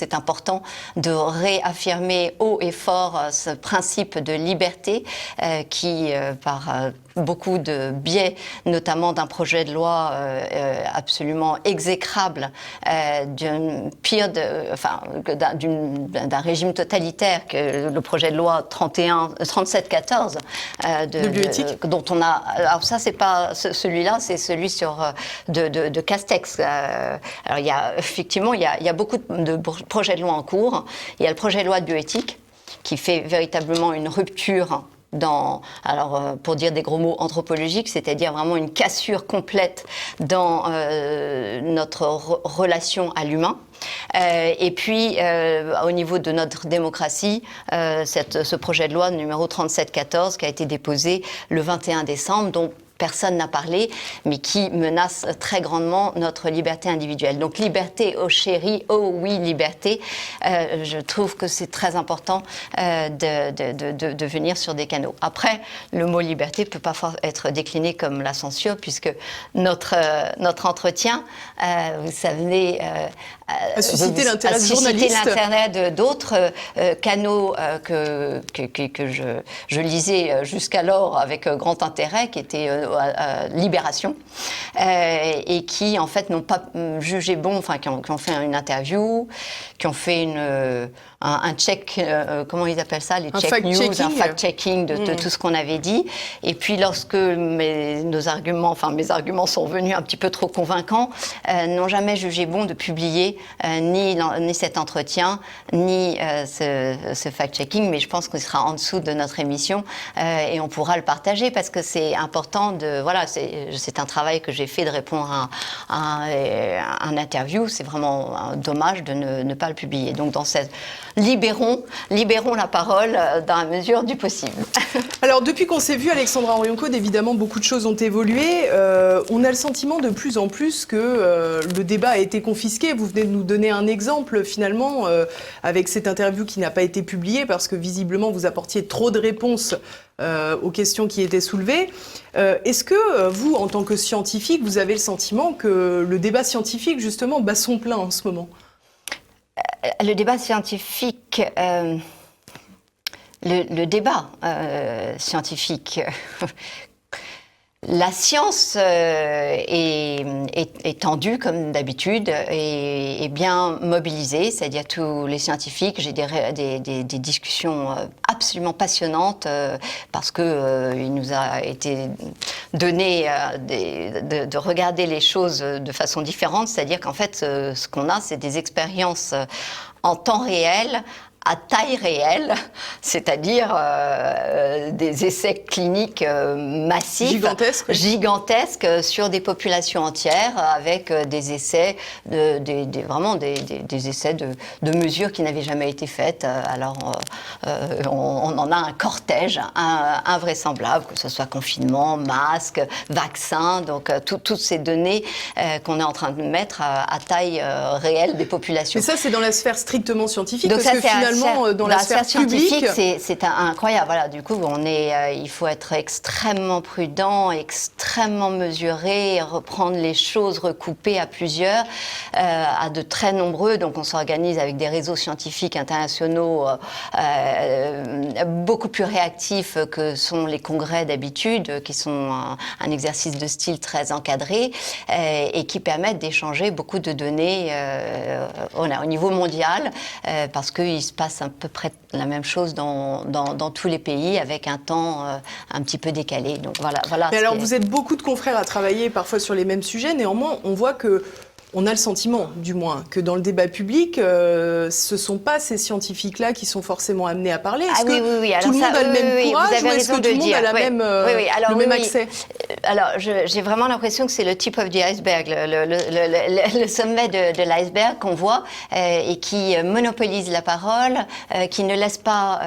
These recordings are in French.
C'est important de réaffirmer haut et fort ce principe de liberté qui, par beaucoup de biais, notamment d'un projet de loi absolument exécrable, d'un régime totalitaire que le projet de loi 3714 de bioéthique, dont on a. Alors ça, c'est pas celui-là, c'est celui de Castex. Alors il y a effectivement il y a beaucoup de projets de loi en cours. Il y a le projet de loi de bioéthique qui fait véritablement une rupture pour dire des gros mots, anthropologiques, c'est-à-dire vraiment une cassure complète dans notre relation à l'humain. Et puis, au niveau de notre démocratie, ce projet de loi numéro 3714 qui a été déposé le 21 décembre, dont personne n'a parlé, mais qui menace très grandement notre liberté individuelle. Donc liberté, oh chérie, oh oui, liberté. Je trouve que c'est très important de venir sur des canaux. Après, le mot liberté ne peut pas être décliné comme la censure, puisque notre entretien, vous savez, a suscité l'intérêt de journalistes. A suscité l'intérêt d'autres canaux que je lisais jusqu'alors avec grand intérêt, qui étaient Libération, et qui en fait n'ont pas jugé bon, enfin qui ont fait une interview, qui ont fait un check, comment ils appellent ça, les check news, un fact-checking de tout ce qu'on avait dit. Et puis lorsque mes arguments sont venus un petit peu trop convaincants, n'ont jamais jugé bon de publier ni cet entretien, ni ce fact-checking, mais je pense qu'il sera en dessous de notre émission et on pourra le partager parce que c'est important c'est un travail que j'ai fait de répondre à un interview. C'est vraiment dommage de ne pas le publier. Donc dans cette libérons la parole dans la mesure du possible. Alors depuis qu'on s'est vu, Alexandra Orion-Caude, évidemment beaucoup de choses ont évolué. On a le sentiment de plus en plus que le débat a été confisqué. Vous venez de nous donner un exemple finalement avec cette interview qui n'a pas été publiée parce que visiblement vous apportiez trop de réponses aux questions qui étaient soulevées. Est-ce que vous, en tant que scientifique, vous avez le sentiment que le débat scientifique justement bat son plein en ce moment ? Le débat scientifique, le débat scientifique, la science est tendue comme d'habitude et bien mobilisée, c'est-à-dire tous les scientifiques. J'ai des discussions absolument passionnantes parce que il nous a été donné de regarder les choses de façon différente, c'est-à-dire qu'en fait ce qu'on a, c'est des expériences en temps réel, à taille réelle, c'est-à-dire des essais cliniques massifs, gigantesques sur des populations entières, avec des essais, vraiment des essais de mesures qui n'avaient jamais été faites. Alors, on en a un cortège invraisemblable, que ce soit confinement, masque, vaccin, donc toutes ces données qu'on est en train de mettre à taille réelle des populations. Mais ça, c'est dans la sphère strictement scientifique, donc parce que finalement, dans la sphère scientifique, c'est incroyable. Voilà, du coup, il faut être extrêmement prudent, extrêmement mesuré, reprendre les choses, recouper à plusieurs, à de très nombreux. Donc, on s'organise avec des réseaux scientifiques internationaux beaucoup plus réactifs que sont les congrès d'habitude, qui sont un exercice de style très encadré et qui permettent d'échanger beaucoup de données au niveau mondial, parce qu'il se passe à peu près la même chose dans tous les pays avec un temps un petit peu décalé. Donc voilà. Mais alors vous êtes beaucoup de confrères à travailler parfois sur les mêmes sujets, néanmoins on voit que on a le sentiment, du moins, que dans le débat public, ce ne sont pas ces scientifiques-là qui sont forcément amenés à parler. Est-ce que oui. Alors tout le monde a le même courage ou est-ce que tout le monde a le même accès ? Alors, j'ai vraiment l'impression que c'est le tip of the iceberg, le sommet de l'iceberg qu'on voit et qui monopolise la parole, qui ne laisse pas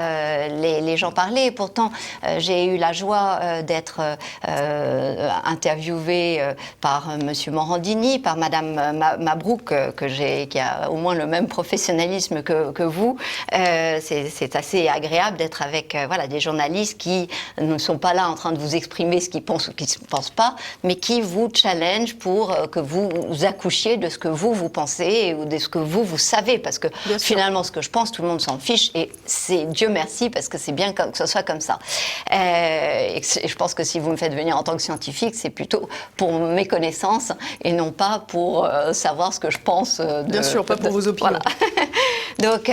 les gens parler. Et pourtant, j'ai eu la joie d'être interviewée par Monsieur Morandini, par Madame Mabrouk, qui a au moins le même professionnalisme que vous. C'est assez agréable d'être avec des journalistes qui ne sont pas là en train de vous exprimer ce qu'ils pensent ou pense pas, mais qui vous challenge pour que vous accouchiez de ce que vous pensez ou de ce que vous savez, parce que finalement, ce que je pense, tout le monde s'en fiche, et c'est Dieu merci, parce que c'est bien que ce soit comme ça. Et je pense que si vous me faites venir en tant que scientifique, c'est plutôt pour mes connaissances et non pas pour savoir ce que je pense. Bien sûr, pas pour vos opinions. Voilà. Donc,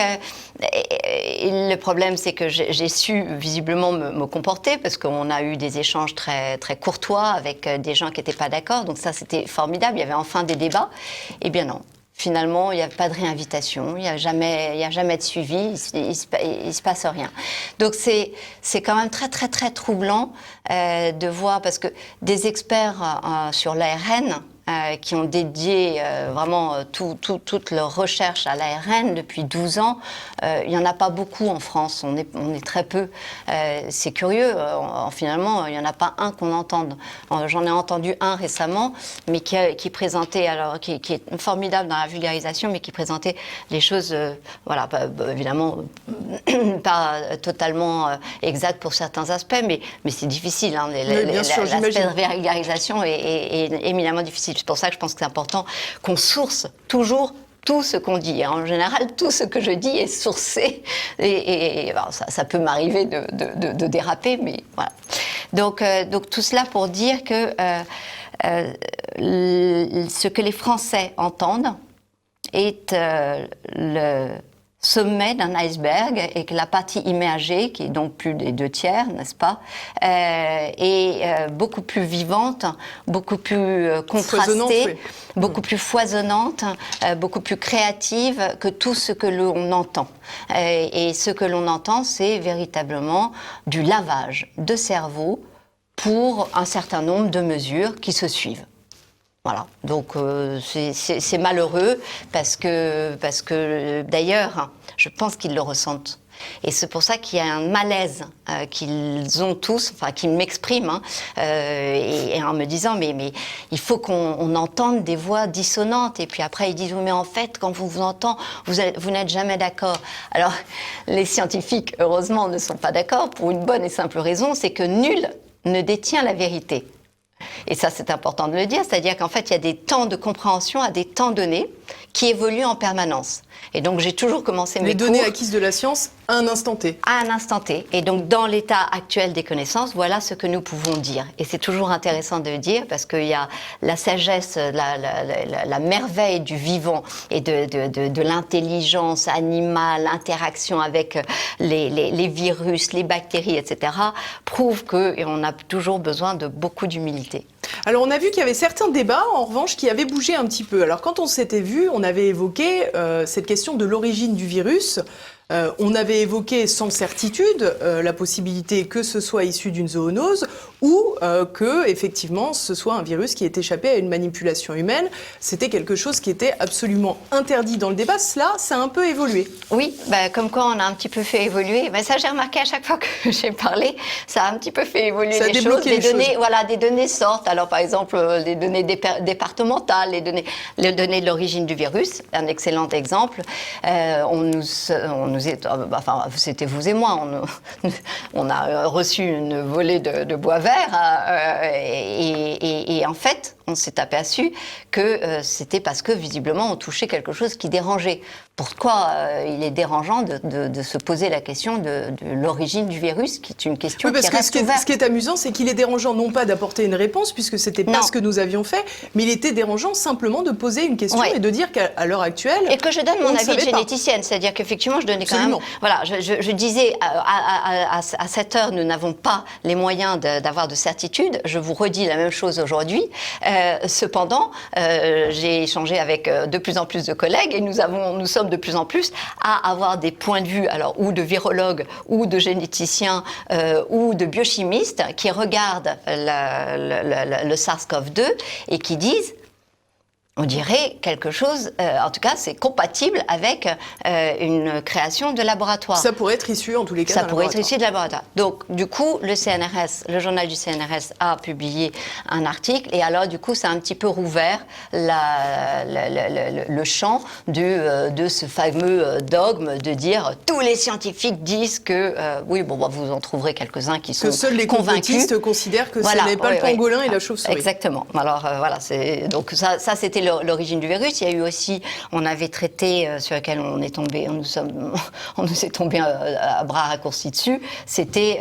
le problème, c'est que j'ai su visiblement me comporter, parce qu'on a eu des échanges très, très courtois avec des gens qui n'étaient pas d'accord. Donc ça, c'était formidable. Il y avait enfin des débats. Eh bien non. Finalement, il n'y a pas de réinvitation, il n'y a jamais de suivi, il se passe rien. Donc c'est quand même très, très, très troublant de voir, parce que des experts sur l'ARN, qui ont dédié vraiment toute leur recherche à l'ARN depuis 12 ans. Il n'y en a pas beaucoup en France, on est très peu. C'est curieux, finalement, il n'y en a pas un qu'on entende. J'en ai entendu un récemment, mais qui présentait, alors, qui est formidable dans la vulgarisation, mais qui présentait les choses, voilà, évidemment, pas totalement exactes pour certains aspects, mais c'est difficile. Hein, l'aspect de vulgarisation est éminemment difficile. C'est pour ça que je pense que c'est important qu'on source toujours tout ce qu'on dit. Et en général, tout ce que je dis est sourcé. Et alors, ça peut m'arriver de déraper, mais voilà. Donc tout cela pour dire que ce que les Français entendent est le sommet d'un iceberg, et que la partie immergée, qui est donc plus des 2/3, n'est-ce pas, est beaucoup plus vivante, beaucoup plus contrastée, beaucoup plus foisonnante, beaucoup plus créative que tout ce que l'on entend. Et ce que l'on entend, c'est véritablement du lavage de cerveau pour un certain nombre de mesures qui se suivent. Voilà, donc c'est malheureux parce que d'ailleurs, je pense qu'ils le ressentent. Et c'est pour ça qu'il y a un malaise qu'ils ont tous, enfin qu'ils m'expriment, et en me disant mais il faut qu'on entende des voix dissonantes. Et puis après ils disent oui, mais en fait quand vous vous entendez, vous n'êtes jamais d'accord. Alors les scientifiques heureusement ne sont pas d'accord pour une bonne et simple raison, c'est que nul ne détient la vérité. Et ça, c'est important de le dire, c'est-à-dire qu'en fait, il y a des temps de compréhension à des temps donnés qui évoluent en permanence. Et donc, j'ai toujours commencé mes cours... Les données acquises de la science à un instant T. À un instant T. Et donc, dans l'état actuel des connaissances, voilà ce que nous pouvons dire. Et c'est toujours intéressant de le dire, parce qu'il y a la sagesse, la merveille du vivant et de l'intelligence animale, l'interaction avec les virus, les bactéries, etc., prouve qu'on a toujours besoin de beaucoup d'humilité. Alors, on a vu qu'il y avait certains débats, en revanche, qui avaient bougé un petit peu. Alors, quand on s'était vu, on avait évoqué cette question de l'origine du virus. On avait évoqué sans certitude la possibilité que ce soit issu d'une zoonose ou que, effectivement, ce soit un virus qui ait échappé à une manipulation humaine. C'était quelque chose qui était absolument interdit dans le débat. Cela, ça a un peu évolué. Oui, comme quoi on a un petit peu fait évoluer. Ça, j'ai remarqué à chaque fois que j'ai parlé, ça a un petit peu fait évoluer les choses. Des données sortent. Alors, par exemple, les données départementales, les données de l'origine du virus, un excellent exemple. C'était vous et moi, on a reçu une volée de bois vert et en fait, on s'est aperçu que c'était parce que visiblement on touchait quelque chose qui dérangeait. Pourquoi il est dérangeant de se poser la question de l'origine du virus, qui est une question qui reste ouverte. Ce qui est amusant, c'est qu'il est dérangeant non pas d'apporter une réponse, puisque c'était pas ce que nous avions fait, mais il était dérangeant simplement de poser une question et de dire qu'à l'heure actuelle... Et que je donne mon avis de généticienne, c'est-à-dire qu'effectivement, je donnais quand même... Voilà, je disais, à cette heure, nous n'avons pas les moyens d'avoir de certitude. Je vous redis la même chose aujourd'hui. Cependant, j'ai échangé avec de plus en plus de collègues et nous sommes de plus en plus à avoir des points de vue, alors ou de virologues, ou de généticiens, ou de biochimistes qui regardent le SARS-CoV-2 et qui disent on dirait quelque chose, en tout cas c'est compatible avec une création de laboratoire. Ça pourrait être issu en tous les cas Ça pourrait être issu de laboratoire. Donc du coup le CNRS, le journal du CNRS a publié un article et alors du coup ça a un petit peu rouvert le champ de ce fameux dogme de dire tous les scientifiques disent que oui bon bah, vous en trouverez quelques-uns qui sont convaincus. Que seuls les complotistes considèrent que voilà, ce n'est pas le pangolin et la chauve-souris. Exactement. Alors voilà, donc ça c'était l'origine du virus. Il y a eu aussi, on avait traité sur lequel on est tombé, on nous est tombé à bras raccourcis dessus. C'était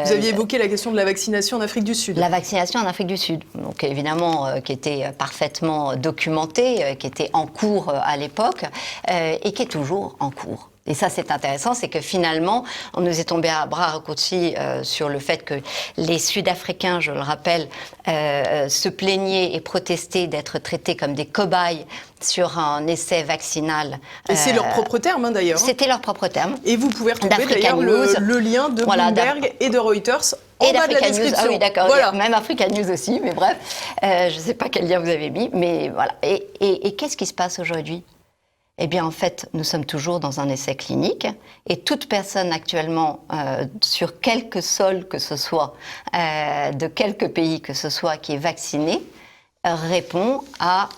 vous aviez évoqué la question de la vaccination en Afrique du Sud. La vaccination en Afrique du Sud, donc évidemment qui était parfaitement documentée, qui était en cours à l'époque et qui est toujours en cours. Et ça, c'est intéressant, c'est que finalement, on nous est tombé à bras raccourcis sur le fait que les Sud-Africains, je le rappelle, se plaignaient et protestaient d'être traités comme des cobayes sur un essai vaccinal. Et c'est leur propre terme, hein, d'ailleurs. C'était leur propre terme. Et vous pouvez retrouver d'ailleurs le lien de Bloomberg et de Reuters en bas de la description. Ah oui, d'accord. Voilà. Même Africa News aussi, mais bref, je ne sais pas quel lien vous avez mis, mais voilà. Et qu'est-ce qui se passe aujourd'hui ? Eh bien, en fait, nous sommes toujours dans un essai clinique et toute personne actuellement, sur quelque sol que ce soit, de quelque pays que ce soit, qui est vaccinée, répond par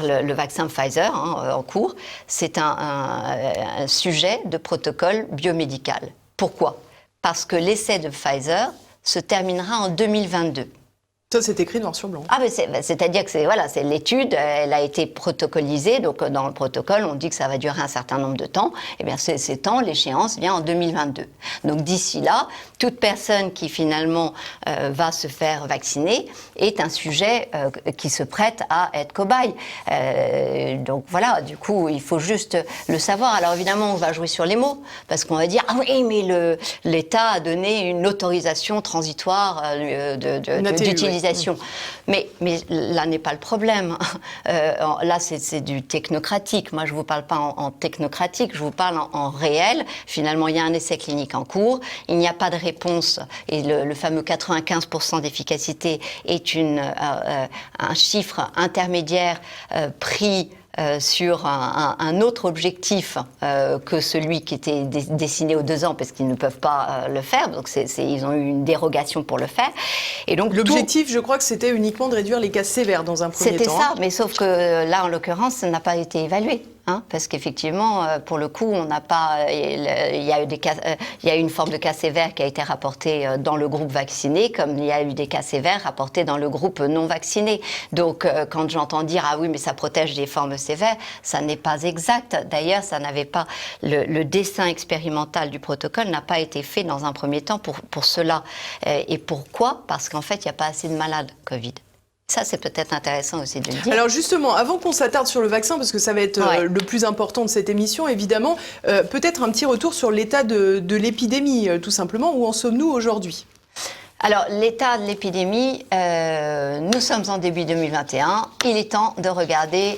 le vaccin Pfizer en cours. C'est un sujet de protocole biomédical. Pourquoi ? Parce que l'essai de Pfizer se terminera en 2022. Ça, c'est écrit noir sur blanc. Ah, mais c'est-à-dire que c'est l'étude, elle a été protocolisée, donc dans le protocole, on dit que ça va durer un certain nombre de temps. Eh bien, ces temps, l'échéance vient en 2022. Donc d'ici là, toute personne qui finalement va se faire vacciner est un sujet qui se prête à être cobaye. Donc voilà, du coup, il faut juste le savoir. Alors évidemment, on va jouer sur les mots, parce qu'on va dire, ah oui, mais l'État a donné une autorisation transitoire d'utilisation. Mais là n'est pas le problème. Là, c'est du technocratique. Moi, je ne vous parle pas en technocratique, je vous parle en réel. Finalement, il y a un essai clinique en cours, il n'y a pas de réponse, et le fameux 95% d'efficacité est un chiffre intermédiaire pris sur un autre objectif que celui qui était destiné aux 2 ans, parce qu'ils ne peuvent pas le faire. Donc ils ont eu une dérogation pour le faire. Et donc l'objectif, je crois que c'était uniquement de réduire les cas sévères dans un premier temps. C'était ça, mais sauf que là, en l'occurrence, ça n'a pas été évalué. Parce qu'effectivement, pour le coup, on n'a pas. Il y a eu une forme de cas sévère qui a été rapportée dans le groupe vacciné, comme il y a eu des cas sévères rapportés dans le groupe non vacciné. Donc, quand j'entends dire ah oui, mais ça protège des formes sévères, ça n'est pas exact. D'ailleurs, ça n'avait pas le dessin expérimental du protocole n'a pas été fait dans un premier temps pour cela. Et pourquoi ? Parce qu'en fait, il n'y a pas assez de malades Covid. Ça, c'est peut-être intéressant aussi de le dire. Alors justement, avant qu'on s'attarde sur le vaccin, parce que ça va être le plus important de cette émission, évidemment, peut-être un petit retour sur l'état de l'épidémie, tout simplement. Où en sommes-nous aujourd'hui ? Alors, l'état de l'épidémie, nous sommes en début 2021. Il est temps de regarder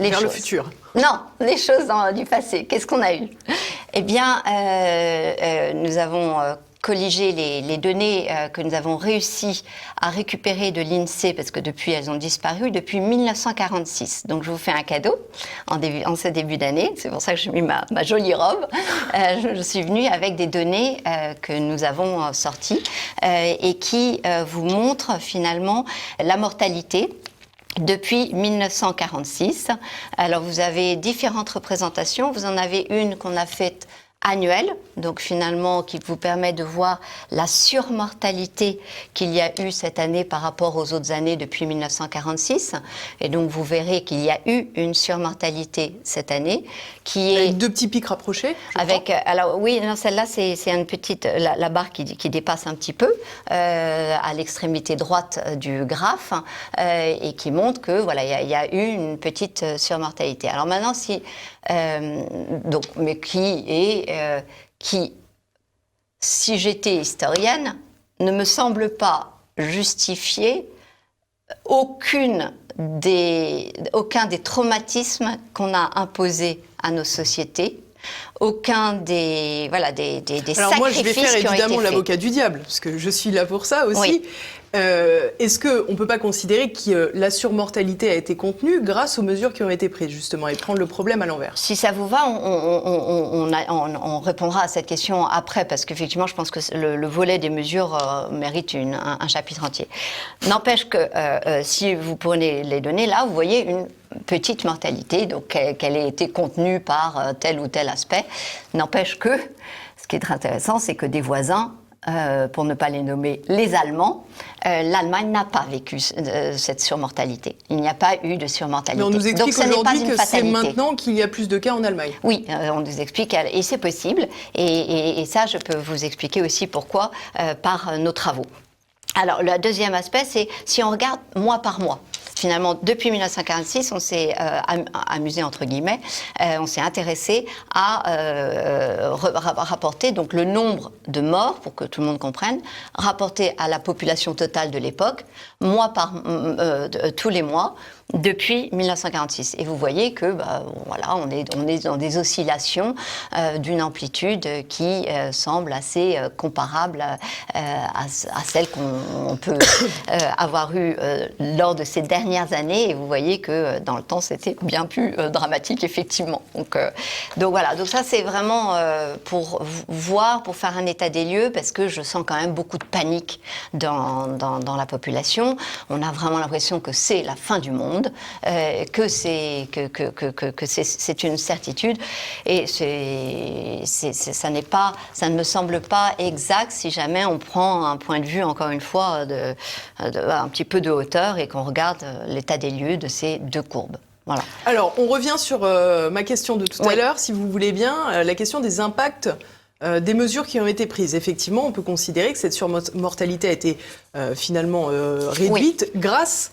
les choses. Vers le futur. Non, les choses du passé. Qu'est-ce qu'on a eu ? Eh bien, nous avons colliger les données que nous avons réussi à récupérer de l'INSEE, parce que depuis elles ont disparu, depuis 1946. Donc je vous fais un cadeau en ce début d'année, c'est pour ça que j'ai mis ma jolie robe. Je suis venue avec des données que nous avons sorties et qui vous montrent finalement la mortalité depuis 1946. Alors vous avez différentes représentations, vous en avez une qu'on a faite annuelle, donc finalement qui vous permet de voir la surmortalité qu'il y a eu cette année par rapport aux autres années depuis 1946. Et donc vous verrez qu'il y a eu une surmortalité cette année qui est... Avec 2 petits pics rapprochés, alors oui, non, celle-là c'est une petite... La barre qui dépasse un petit peu à l'extrémité droite du graphe et qui montre que voilà, il y a eu une petite surmortalité. Alors maintenant, mais qui, si j'étais historienne, ne me semble pas justifier aucun des traumatismes qu'on a imposés à nos sociétés, aucun des Alors sacrifices moi, je vais faire qui ont été évidemment faits. l'avocat du diable, parce que je suis là pour ça aussi. Oui. Est-ce qu'on ne peut pas considérer que la surmortalité a été contenue grâce aux mesures qui ont été prises, justement, et prendre le problème à l'envers? Si ça vous va, on répondra à cette question après, parce qu'effectivement, je pense que le volet des mesures mérite un chapitre entier. N'empêche que si vous prenez les données, là, vous voyez une petite mortalité, donc qu'elle ait été contenue par tel ou tel aspect. N'empêche que, ce qui est très intéressant, c'est que des voisins, pour ne pas les nommer les Allemands, l'Allemagne n'a pas vécu cette surmortalité. Il n'y a pas eu de surmortalité. Mais on nous explique aujourd'hui que c'est fatalité. maintenant qu'il y a plus de cas en Allemagne. Oui, on nous explique, et c'est possible. Et ça, je peux vous expliquer aussi pourquoi par nos travaux. Alors, le deuxième aspect, c'est si on regarde mois par mois. Finalement, depuis 1946, on s'est amusé, entre guillemets, on s'est intéressé à rapporter donc, le nombre de morts, pour que tout le monde comprenne, rapporté à la population totale de l'époque, tous les mois, depuis 1946. Et vous voyez que voilà, on est dans des oscillations d'une amplitude qui semble assez comparable à celle qu'on peut avoir eue lors de ces dernières années. Et vous voyez que dans le temps, c'était bien plus dramatique, effectivement. Donc voilà, donc ça c'est vraiment pour voir, pour faire un état des lieux, parce que je sens quand même beaucoup de panique dans la population. On a vraiment l'impression que c'est la fin du monde. Que c'est une certitude, et ça ne me semble pas exact si jamais on prend un point de vue, encore une fois, un petit peu de hauteur, et qu'on regarde l'état des lieux de ces deux courbes. Voilà. Alors, on revient sur ma question de tout à l'heure, si vous voulez bien, la question des impacts des mesures qui ont été prises. Effectivement, on peut considérer que cette surmortalité a été finalement réduite grâce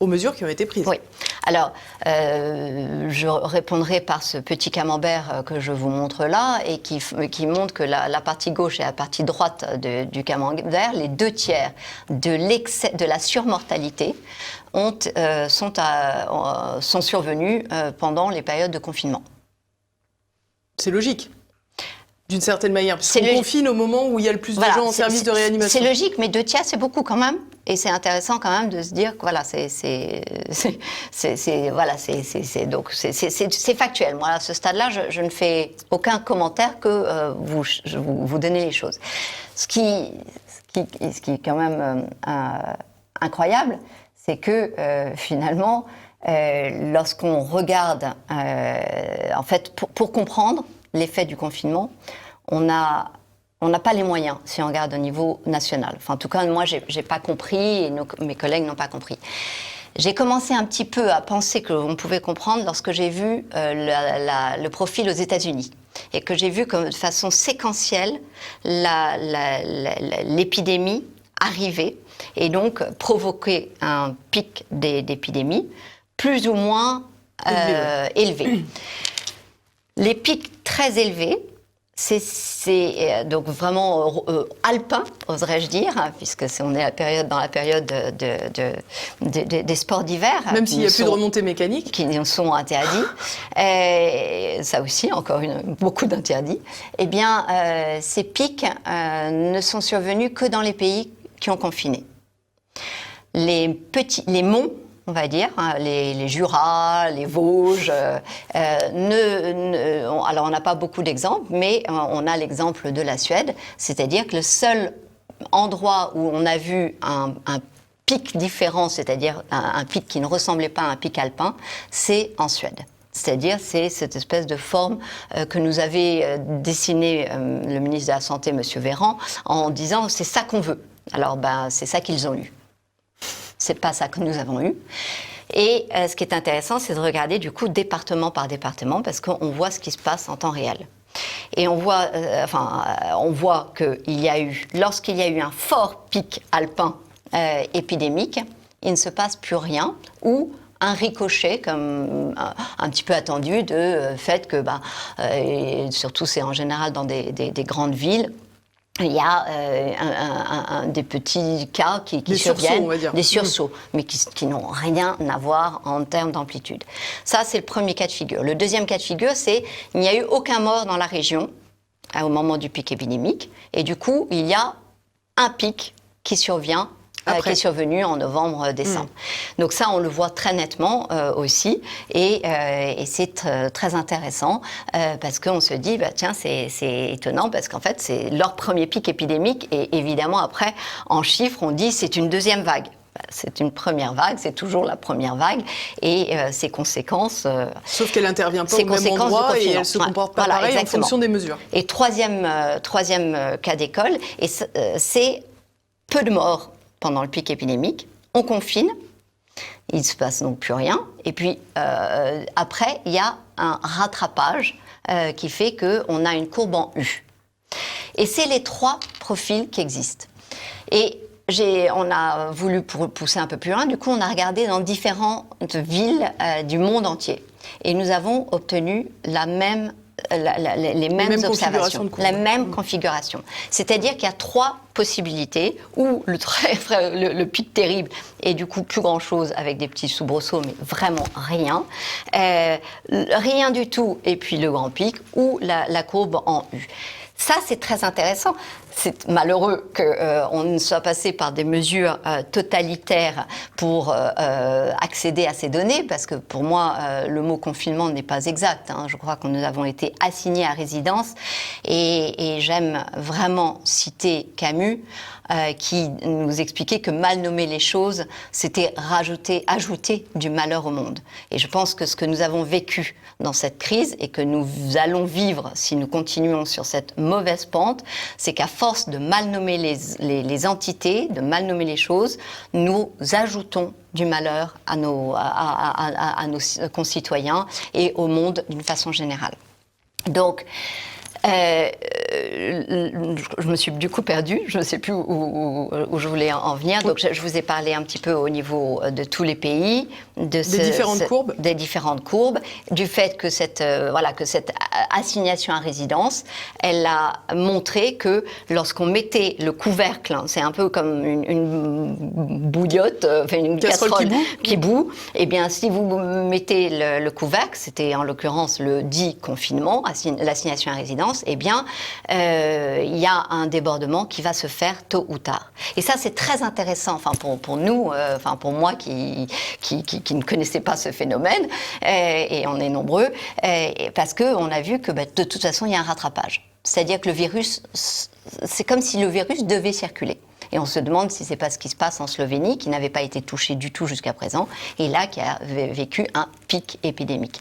aux mesures qui ont été prises. Oui. Alors, je répondrai par ce petit camembert que je vous montre là, et qui montre que la partie gauche et la partie droite du camembert, les 2/3 de la surmortalité sont survenus pendant les périodes de confinement. C'est logique. D'une certaine manière, parce qu'on confine au moment où il y a le plus de gens en service de réanimation. C'est logique, mais 2/3, c'est beaucoup quand même. Et c'est intéressant quand même de se dire que voilà, c'est factuel. Moi, à ce stade-là, je ne fais aucun commentaire que vous donnez les choses. Ce qui est quand même incroyable, c'est que finalement, lorsqu'on regarde, en fait, pour comprendre l'effet du confinement, on n'a pas les moyens si on regarde au niveau national. Enfin, en tout cas, moi, j'ai pas compris, et mes collègues n'ont pas compris. J'ai commencé un petit peu à penser qu'on pouvait comprendre lorsque j'ai vu le profil aux États-Unis, et que j'ai vu comme de façon séquentielle l'épidémie arriver, et donc provoquer un pic d'épidémie plus ou moins élevé. Les pics très élevés, c'est donc vraiment alpin, oserais-je dire, hein, puisque on est dans la période des sports d'hiver. Même s'il n'y a plus de remontée mécanique. Qui nous sont interdits. Et ça aussi, encore beaucoup d'interdits. Eh bien, ces pics ne sont survenus que dans les pays qui ont confiné. Les monts, on va dire, hein, les Jura, les Vosges. Alors, on n'a pas beaucoup d'exemples, mais on a l'exemple de la Suède, c'est-à-dire que le seul endroit où on a vu un pic différent, c'est-à-dire un pic qui ne ressemblait pas à un pic alpin, c'est en Suède. C'est-à-dire, c'est cette espèce de forme que nous avait dessinée le ministre de la Santé, M. Véran, en disant « c'est ça qu'on veut ». Alors, c'est ça qu'ils ont eu. C'est pas ça que nous avons eu. Et ce qui est intéressant, c'est de regarder du coup département par département, parce qu'on voit ce qui se passe en temps réel. Et on voit qu'il y a eu, lorsqu'il y a eu un fort pic alpin épidémique, il ne se passe plus rien, ou un ricochet, comme un petit peu attendu, de fait que, et surtout c'est en général dans des grandes villes, il y a des petits cas qui surviennent, des sursauts, mais qui n'ont rien à voir en termes d'amplitude. Ça, c'est le premier cas de figure. Le deuxième cas de figure, c'est qu'il n'y a eu aucun mort dans la région au moment du pic épidémique, et du coup, il y a un pic qui survient qui est survenue en novembre-décembre. Donc ça, on le voit très nettement aussi, et c'est très intéressant parce qu'on se dit, tiens, c'est étonnant parce qu'en fait, c'est leur premier pic épidémique, et évidemment, après, en chiffres, on dit c'est une deuxième vague. C'est une première vague, c'est toujours la première vague, et ses conséquences... Sauf qu'elle n'intervient pas au même endroit et elle se comporte pas pareil en fonction des mesures. Et troisième cas d'école, et c'est peu de morts pendant le pic épidémique. On confine, il ne se passe donc plus rien, et puis après, il y a un rattrapage qui fait qu'on a une courbe en U. Et c'est les trois profils qui existent. Et on a voulu pousser un peu plus loin, du coup on a regardé dans différentes villes du monde entier. Et nous avons obtenu les mêmes observations, la même configuration. C'est-à-dire qu'il y a trois possibilités où le pic terrible est du coup plus grand-chose avec des petits soubresauts, mais vraiment rien. Rien du tout, et puis le grand pic, ou la courbe en U. Ça, c'est très intéressant. C'est malheureux qu'on ne soit passé par des mesures totalitaires pour accéder à ces données, parce que pour moi, le mot confinement n'est pas exact. Hein. Je crois que nous avons été assignés à résidence, et j'aime vraiment citer Camus, qui nous expliquait que mal nommer les choses, c'était ajouter du malheur au monde. Et je pense que ce que nous avons vécu dans cette crise, et que nous allons vivre si nous continuons sur cette mauvaise pente, c'est qu'à force de mal nommer les entités, de mal nommer les choses, nous ajoutons du malheur à nos concitoyens et au monde d'une façon générale. Donc, je me suis du coup perdue, je ne sais plus où je voulais en venir. Donc je vous ai parlé un petit peu au niveau de tous les pays, des différentes courbes, du fait que cette assignation à résidence, elle a montré que lorsqu'on mettait le couvercle, c'est un peu comme une bouillotte, une casserole qui bout, et bien si vous mettez le couvercle, c'était en l'occurrence le dit confinement, l'assignation à résidence, eh bien, il y a un débordement qui va se faire tôt ou tard. Et ça, c'est très intéressant, pour nous, pour moi qui ne connaissais pas ce phénomène, et on est nombreux, parce qu'on a vu que de toute façon, il y a un rattrapage. C'est-à-dire que le virus, c'est comme si le virus devait circuler. Et on se demande si c'est pas ce qui se passe en Slovénie, qui n'avait pas été touchée du tout jusqu'à présent, et là qui a vécu un pic épidémique.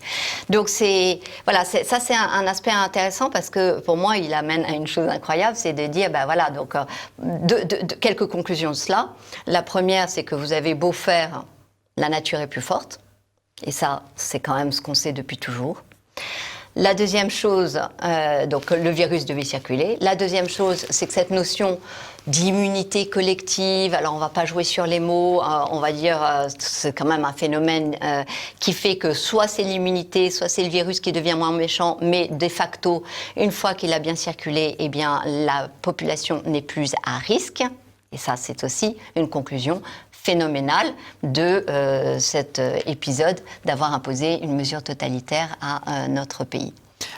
Donc ça c'est un aspect intéressant, parce que pour moi il amène à une chose incroyable, c'est de dire quelques conclusions de cela. La première, c'est que vous avez beau faire, la nature est plus forte, et ça c'est quand même ce qu'on sait depuis toujours. La deuxième chose, donc le virus devait circuler. La deuxième chose, c'est que cette notion d'immunité collective, alors on ne va pas jouer sur les mots, on va dire c'est quand même un phénomène qui fait que soit c'est l'immunité, soit c'est le virus qui devient moins méchant, mais de facto, une fois qu'il a bien circulé, eh bien la population n'est plus à risque. Et ça, c'est aussi une conclusion phénoménale de cet épisode d'avoir imposé une mesure totalitaire à notre pays.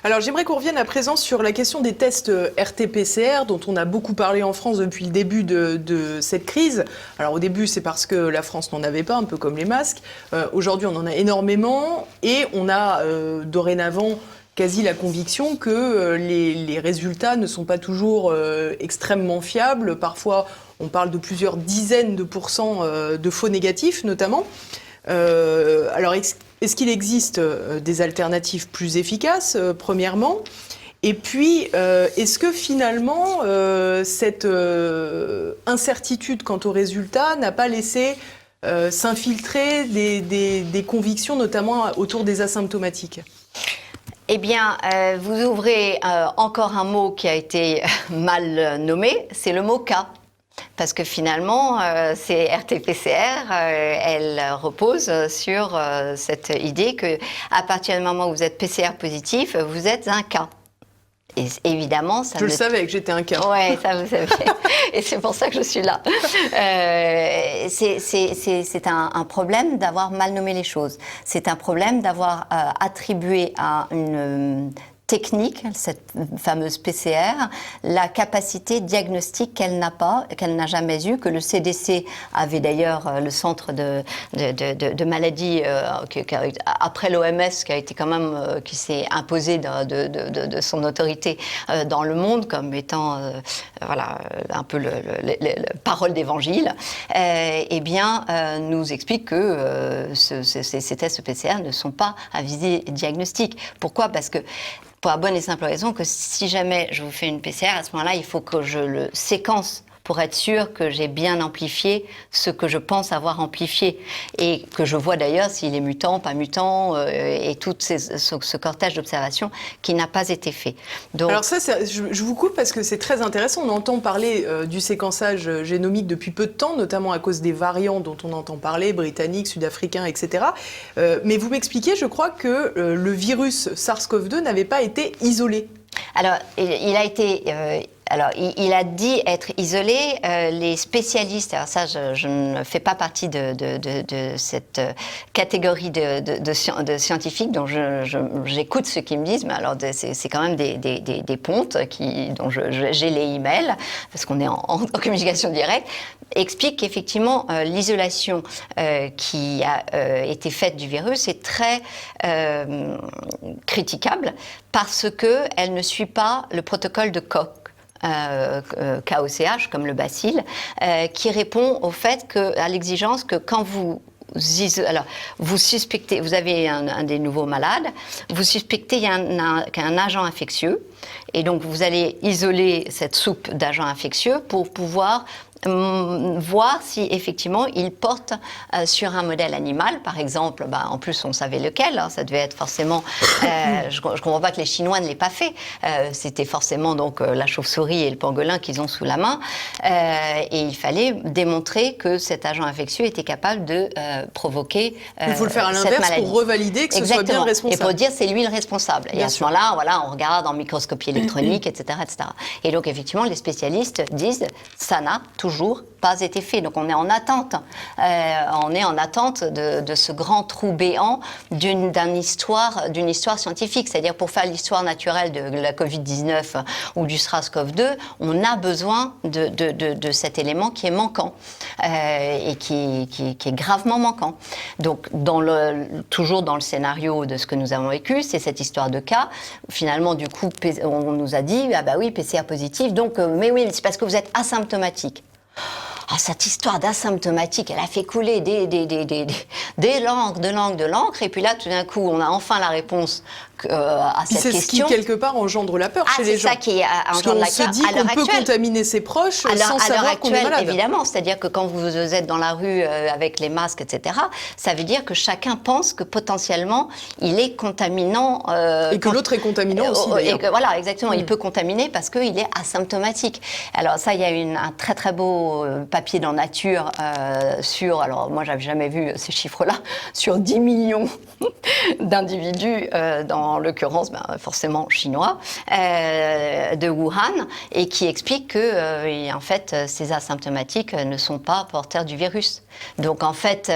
Alors j'aimerais qu'on revienne à présent sur la question des tests RT-PCR dont on a beaucoup parlé en France depuis le début de cette crise. Alors au début c'est parce que la France n'en avait pas, un peu comme les masques. Aujourd'hui on en a énormément et on a dorénavant quasi la conviction que les résultats ne sont pas toujours extrêmement fiables. Parfois on parle de plusieurs dizaines de pourcents de faux négatifs notamment. Alors est-ce qu'il existe des alternatives plus efficaces, premièrement ? Et puis, est-ce que finalement, cette incertitude quant aux résultats n'a pas laissé s'infiltrer des convictions, notamment autour des asymptomatiques ? Eh bien, vous ouvrez encore un mot qui a été mal nommé, c'est le mot cas. Parce que finalement, ces RT-PCR, elles reposent sur cette idée qu'à partir du moment où vous êtes PCR positif, vous êtes un cas. Et évidemment, ça. Je le savais que j'étais un cas. Ouais, ça vous savez. Et c'est pour ça que je suis là. C'est un problème d'avoir mal nommé les choses. C'est un problème d'avoir attribué à une technique, cette fameuse PCR, la capacité diagnostique qu'elle n'a pas, qu'elle n'a jamais eue, que le CDC avait d'ailleurs, le centre de maladies, après l'OMS, qui a été quand même, qui s'est imposé de son autorité dans le monde comme étant, voilà, un peu le parole d'évangile, eh bien, nous explique que ces tests PCR ne sont pas à visée diagnostique. Pourquoi ? Parce que pour la bonne et simple raison que si jamais je vous fais une PCR, à ce moment-là, il faut que je le séquence pour être sûr que j'ai bien amplifié ce que je pense avoir amplifié et que je vois d'ailleurs s'il est mutant, pas mutant et tout ce cortège d'observations qui n'a pas été fait. Donc, alors ça, je vous coupe parce que c'est très intéressant. On entend parler du séquençage génomique depuis peu de temps, notamment à cause des variants dont on entend parler, britanniques, sud-africains, etc. Mais vous m'expliquez, je crois que le virus SARS-CoV-2 n'avait pas été isolé. Alors, il a été... il a dit être isolé. Les spécialistes, alors ça, je ne fais pas partie de cette catégorie de scientifiques dont j'écoute ce qu'ils me disent, mais alors c'est quand même des pontes dont j'ai les emails, parce qu'on est en communication directe, expliquent qu'effectivement l'isolation qui a été faite du virus est très critiquable parce qu'elle ne suit pas le protocole de Koch. KOCH, comme le bacille, qui répond au fait à l'exigence que quand vous suspectez, vous avez un des nouveaux malades, vous suspectez qu'il y a un agent infectieux, et donc vous allez isoler cette soupe d'agents infectieux pour pouvoir voir si effectivement il porte sur un modèle animal, par exemple, en plus on savait lequel, hein, ça devait être forcément, je ne comprends pas que les Chinois ne l'aient pas fait, c'était forcément donc la chauve-souris et le pangolin qu'ils ont sous la main, et il fallait démontrer que cet agent infectieux était capable de provoquer il faut le faire à l'inverse pour revalider que ce soit bien le responsable. Et pour dire c'est lui le responsable. Bien et à ce moment-là, voilà, on regarde en microscopie électronique, etc., etc. Et donc effectivement, les spécialistes disent ça n'a toujours pas été fait. Donc on est en attente. On est en attente de ce grand trou béant d'une histoire scientifique. C'est-à-dire pour faire l'histoire naturelle de la Covid-19 ou du SARS-CoV-2, on a besoin de cet élément qui est manquant et qui est gravement manquant. Donc toujours dans le scénario de ce que nous avons vécu, c'est cette histoire de cas. Finalement, du coup, on nous a dit ah bah oui, PCR positif. Donc mais oui, c'est parce que vous êtes asymptomatique. Oh, cette histoire d'asymptomatique, elle a fait couler des langues, de l'encre, et puis là, tout d'un coup, on a enfin la réponse à cette question. C'est ce qui, quelque part, engendre la peur chez les gens. C'est ça qui engendre la peur. Parce qu'on se dit qu'on peut contaminer ses proches sans savoir qu'on est malade. Évidemment, c'est-à-dire que quand vous êtes dans la rue avec les masques, etc., ça veut dire que chacun pense que potentiellement, il est contaminant. Et que l'autre est contaminant aussi, d'ailleurs. Voilà, exactement. Il peut contaminer parce qu'il est asymptomatique. Alors ça, il y a un très très beau papier dans Nature sur, alors moi j'avais jamais vu ces chiffres-là, sur 10 millions d'individus, en l'occurrence forcément chinois, de Wuhan, et qui explique que en fait ces asymptomatiques ne sont pas porteurs du virus. Donc en fait,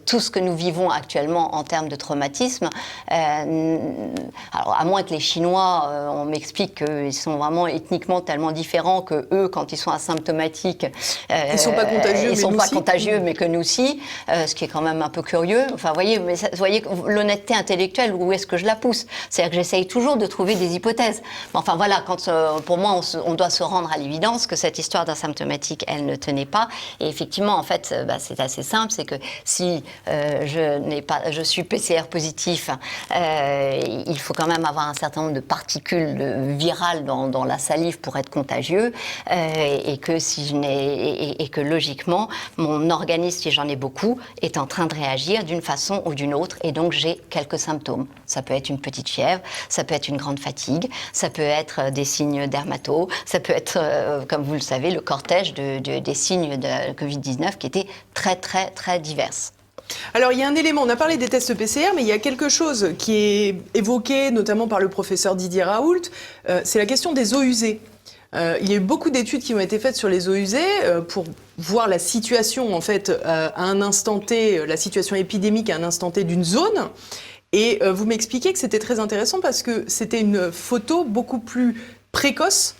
tout ce que nous vivons actuellement en termes de traumatisme, alors à moins que les Chinois, on m'explique qu'ils sont vraiment ethniquement tellement différents que eux, quand ils sont asymptomatiques, ils sont pas contagieux, ils sont pas contagieux, mais que nous aussi, ce qui est quand même un peu curieux. Enfin, vous voyez l'honnêteté intellectuelle, où est-ce que je la pousse ? C'est-à-dire que j'essaye toujours de trouver des hypothèses. Mais enfin voilà, pour moi, on doit se rendre à l'évidence que cette histoire d'asymptomatique, elle ne tenait pas. Et effectivement, en fait, c'est assez simple, c'est que si je suis PCR positif, il faut quand même avoir un certain nombre de particules virales dans la salive pour être contagieux, et que logiquement, mon organisme, si j'en ai beaucoup, est en train de réagir d'une façon ou d'une autre, et donc j'ai quelques symptômes. Ça peut être une petite fièvre, ça peut être une grande fatigue, ça peut être des signes dermato, ça peut être, comme vous le savez, le cortège des signes de la Covid-19 qui étaient très, très, très divers. Alors, il y a un élément, on a parlé des tests PCR, mais il y a quelque chose qui est évoqué, notamment par le professeur Didier Raoult, c'est la question des eaux usées. Il y a eu beaucoup d'études qui ont été faites sur les eaux usées pour voir la situation, en fait, à un instant T, la situation épidémique à un instant T d'une zone. Et vous m'expliquez que c'était très intéressant parce que c'était une photo beaucoup plus précoce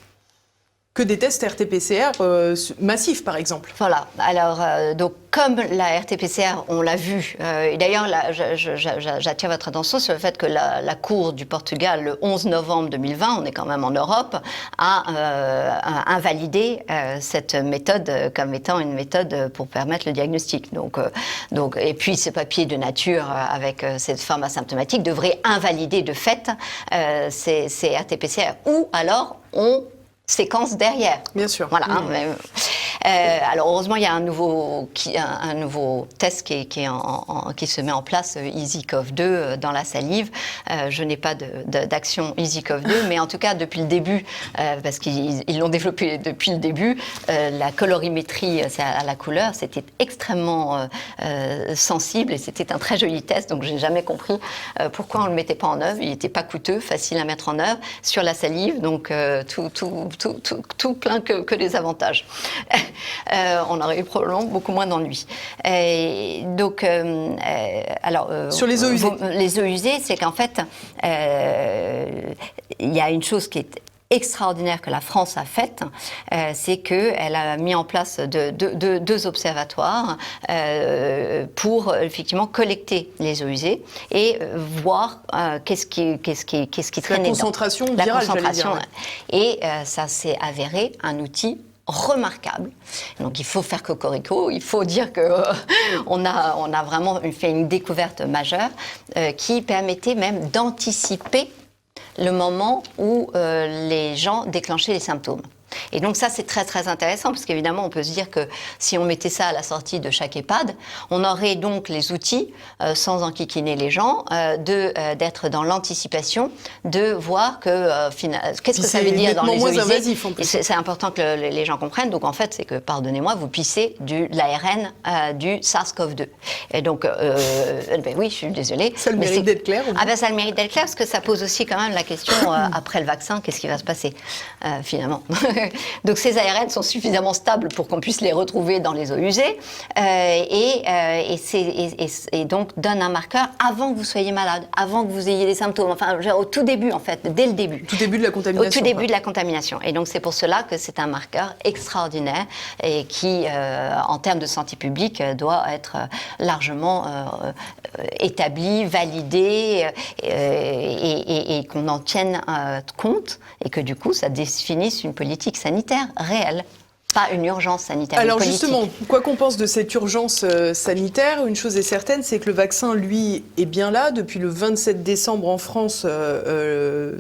que des tests RT-PCR massifs, par exemple. Voilà. Alors, donc, comme la RT-PCR, on l'a vu, et d'ailleurs, j'attire votre attention sur le fait que la Cour du Portugal, le 11 novembre 2020, on est quand même en Europe, a invalidé cette méthode comme étant une méthode pour permettre le diagnostic. Donc, et puis, ce papier de nature avec cette forme asymptomatique devrait invalider de fait ces RT-PCR. Ou alors, on séquence derrière. Bien sûr. Voilà. Alors heureusement, il y a un nouveau test qui se met en place, EasyCov2, dans la salive. Je n'ai pas d'action EasyCov2, mais en tout cas, depuis le début, parce qu'ils l'ont développé depuis le début, la colorimétrie à la couleur, c'était extrêmement sensible et c'était un très joli test. Donc, je n'ai jamais compris pourquoi on ne le mettait pas en œuvre. Il n'était pas coûteux, facile à mettre en œuvre sur la salive. Donc, tout plein que des avantages. On aurait eu probablement beaucoup moins d'ennuis. Donc, sur les eaux usées. Les eaux usées, c'est qu'en fait, il y a une chose qui est extraordinaire que la France a faite, c'est qu'elle a mis en place deux observatoires pour effectivement collecter les eaux usées et voir qu'est-ce qui traînait la concentration dedans. virale, la concentration. J'allais dire. Et ça s'est avéré un outil remarquable. Donc il faut faire cocorico, il faut dire que on a vraiment fait une découverte majeure qui permettait même d'anticiper le moment où les gens déclenchaient les symptômes. Et donc ça, c'est très très intéressant parce qu'évidemment, on peut se dire que si on mettait ça à la sortie de chaque EHPAD, on aurait donc les outils, sans enquiquiner les gens, d'être dans l'anticipation, de voir que qu'est-ce que ça veut dire dans les eaux usées. C'est important que les gens comprennent. Donc en fait, c'est que, pardonnez-moi, vous pissez de l'ARN du SARS-CoV-2. Et donc, ben oui, je suis désolée. Ça a le mérite d'être clair. Ah ben ça a le mérite d'être clair parce que ça pose aussi quand même la question, après le vaccin, qu'est-ce qui va se passer finalement. Donc ces ARN sont suffisamment stables pour qu'on puisse les retrouver dans les eaux usées et donc donne un marqueur avant que vous soyez malade, avant que vous ayez des symptômes, enfin au tout début en fait, dès le début. Tout début de la contamination. Au tout début de la contamination. Et donc c'est pour cela que c'est un marqueur extraordinaire et qui, en termes de santé publique, doit être largement établi, validé et qu'on en tienne compte et que du coup ça définisse une politique sanitaire réelle. Pas une urgence sanitaire. Alors justement, quoi qu'on pense de cette urgence sanitaire, une chose est certaine, c'est que le vaccin, lui, est bien là. Depuis le 27 décembre en France,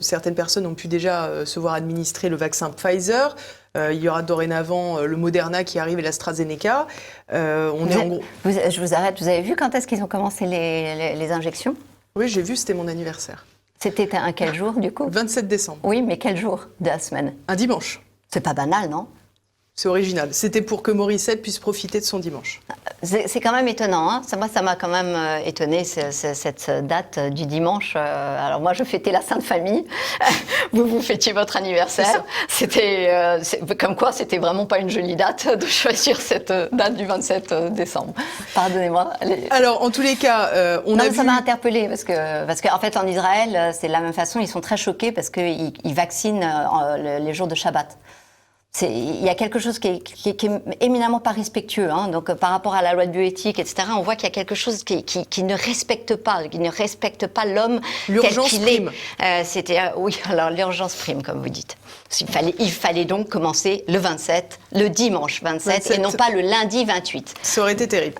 certaines personnes ont pu déjà se voir administrer le vaccin Pfizer. Il y aura dorénavant le Moderna qui arrive et l'AstraZeneca. Je vous arrête, vous avez vu quand est-ce qu'ils ont commencé les injections ? Oui, j'ai vu, c'était mon anniversaire. C'était un quel jour, du coup ? 27 décembre. Oui, mais quel jour de la semaine ? Un dimanche. C'est pas banal, non ? C'est original. C'était pour que Morissette puisse profiter de son dimanche. C'est quand même étonnant. Hein. Moi, ça m'a quand même étonné, cette date du dimanche. Alors moi, je fêtais la Sainte Famille. Vous fêtiez votre anniversaire. C'était comme quoi, c'était vraiment pas une jolie date de choisir cette date du 27 décembre. Pardonnez-moi. Alors, en tous les cas, ça m'a interpellée parce que en fait, en Israël, c'est de la même façon. Ils sont très choqués parce qu'ils vaccinent les jours de Shabbat. Il y a quelque chose qui est éminemment pas respectueux. Hein. Donc, par rapport à la loi de bioéthique, etc., on voit qu'il y a quelque chose qui ne respecte pas l'homme tel qu'il est. Oui, alors l'urgence prime, comme vous dites. Il fallait donc commencer le 27, le dimanche 27. Et non pas le lundi 28. Ça aurait été terrible.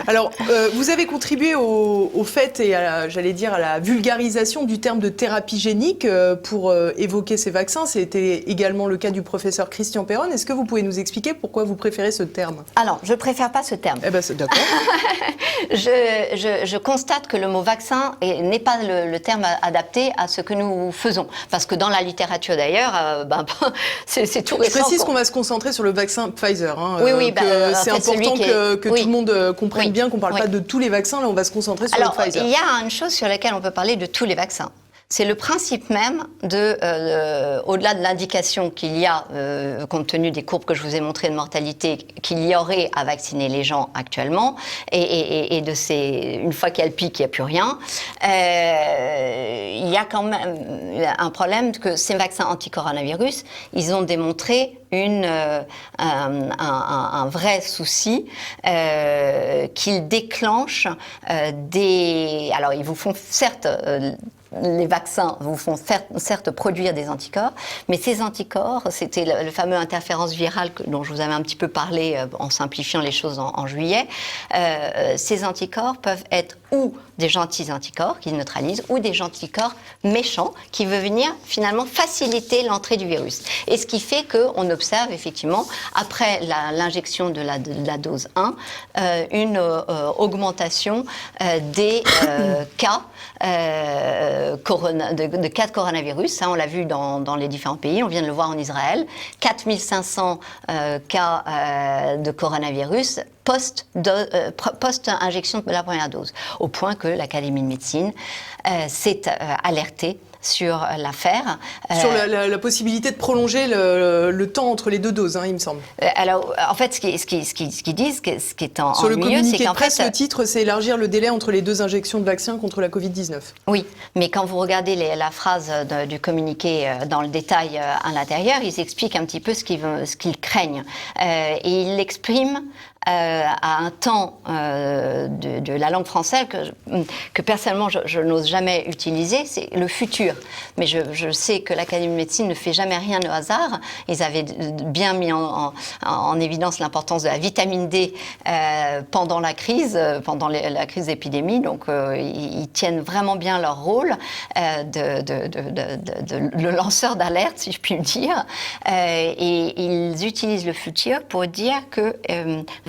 Alors, vous avez contribué au fait et à la vulgarisation du terme de thérapie génique pour évoquer ces vaccins. C'était également le cas du professeur Christian Perron. Est-ce que vous pouvez nous expliquer pourquoi vous préférez ce terme ? Alors, je ne préfère pas ce terme. Eh bien, c'est d'accord. je constate que le mot vaccin n'est pas le terme adapté à ce que nous faisons. Parce que dans la littérature d'ailleurs, c'est tout récent. Je précise qu'on va se concentrer sur le vaccin Pfizer. Hein, oui, c'est important que tout le monde comprenne bien qu'on ne parle pas de tous les vaccins. Là, on va se concentrer sur le Pfizer. Il y a une chose sur laquelle on peut parler de tous les vaccins. C'est le principe même au-delà de l'indication qu'il y a, compte tenu des courbes que je vous ai montrées de mortalité, qu'il y aurait à vacciner les gens actuellement, et une fois qu'il y a le pic, il n'y a plus rien. Il y a quand même un problème que ces vaccins anti-coronavirus, ils ont démontré un vrai souci qu'ils déclenchent alors ils vous font certes les vaccins vous font certes produire des anticorps, mais ces anticorps, c'était le fameux interférence virale dont je vous avais un petit peu parlé en simplifiant les choses en juillet. Ces anticorps peuvent être ou des gentils anticorps qui neutralisent, ou des anticorps méchants qui veulent venir finalement faciliter l'entrée du virus. Et ce qui fait qu'on observe effectivement, après l'injection de la dose 1, une augmentation des cas de cas de coronavirus. Ça, on l'a vu dans les différents pays. On vient de le voir en Israël. 4500 cas de coronavirus post-injection de la première dose. Au point que l'Académie de médecine s'est alertée sur l'affaire. Sur la possibilité de prolonger le temps entre les deux doses, il me semble. Alors, en fait, ce qu'ils disent, ce qui est en sur le milieu, communiqué c'est qu'en de presse, fait, le titre, c'est élargir le délai entre les deux injections de vaccin contre la Covid-19. Oui, mais quand vous regardez la phrase du communiqué dans le détail à l'intérieur, ils expliquent un petit peu ce qu'ils craignent. Et ils l'expriment à un temps de la langue française que personnellement je n'ose jamais utiliser, c'est le futur. Mais je sais que l'Académie de médecine ne fait jamais rien au hasard. Ils avaient bien mis en évidence l'importance de la vitamine D pendant la crise d'épidémie. Donc ils tiennent vraiment bien leur rôle de lanceur d'alerte, si je puis le dire. Et ils utilisent le futur pour dire que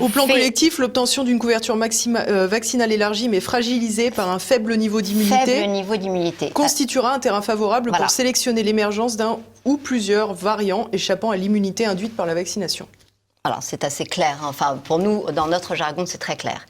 au plan collectif, l'obtention d'une couverture vaccinale élargie mais fragilisée par un faible niveau d'immunité constituera un terrain favorable pour sélectionner l'émergence d'un ou plusieurs variants échappant à l'immunité induite par la vaccination. Alors, c'est assez clair. Enfin, pour nous, dans notre jargon, c'est très clair.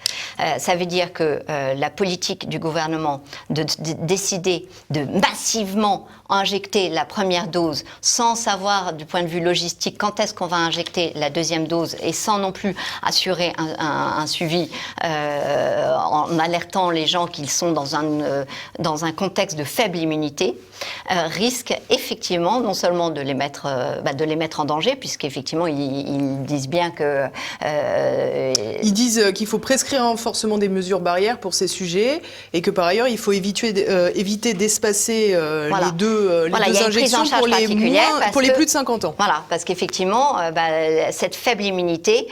Ça veut dire que la politique du gouvernement de décider de massivement injecter la première dose sans savoir, du point de vue logistique, quand est-ce qu'on va injecter la deuxième dose et sans non plus assurer un suivi en alertant les gens qu'ils sont dans un contexte de faible immunité, risque effectivement non seulement de les mettre en danger, puisqu'effectivement, ils disent bien que... Ils disent qu'il faut prescrire un renforcement des mesures barrières pour ces sujets et que par ailleurs, il faut éviter d'espacer les deux injections pour les plus de 50 ans. Voilà, parce qu'effectivement, cette faible immunité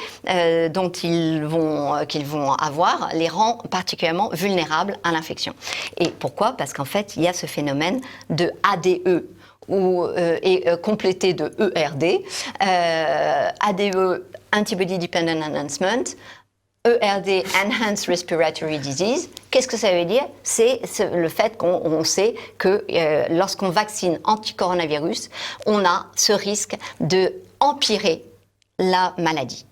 qu'ils vont avoir les rend particulièrement vulnérables à l'infection. Et pourquoi ? Parce qu'en fait, il y a ce phénomène de ADE, et complété de ERD, ADE, Antibody Dependent Enhancement, ERD, Enhanced Respiratory Disease. Qu'est-ce que ça veut dire ? C'est le fait qu'on sait que lorsqu'on vaccine anti-coronavirus, on a ce risque de empirer la maladie.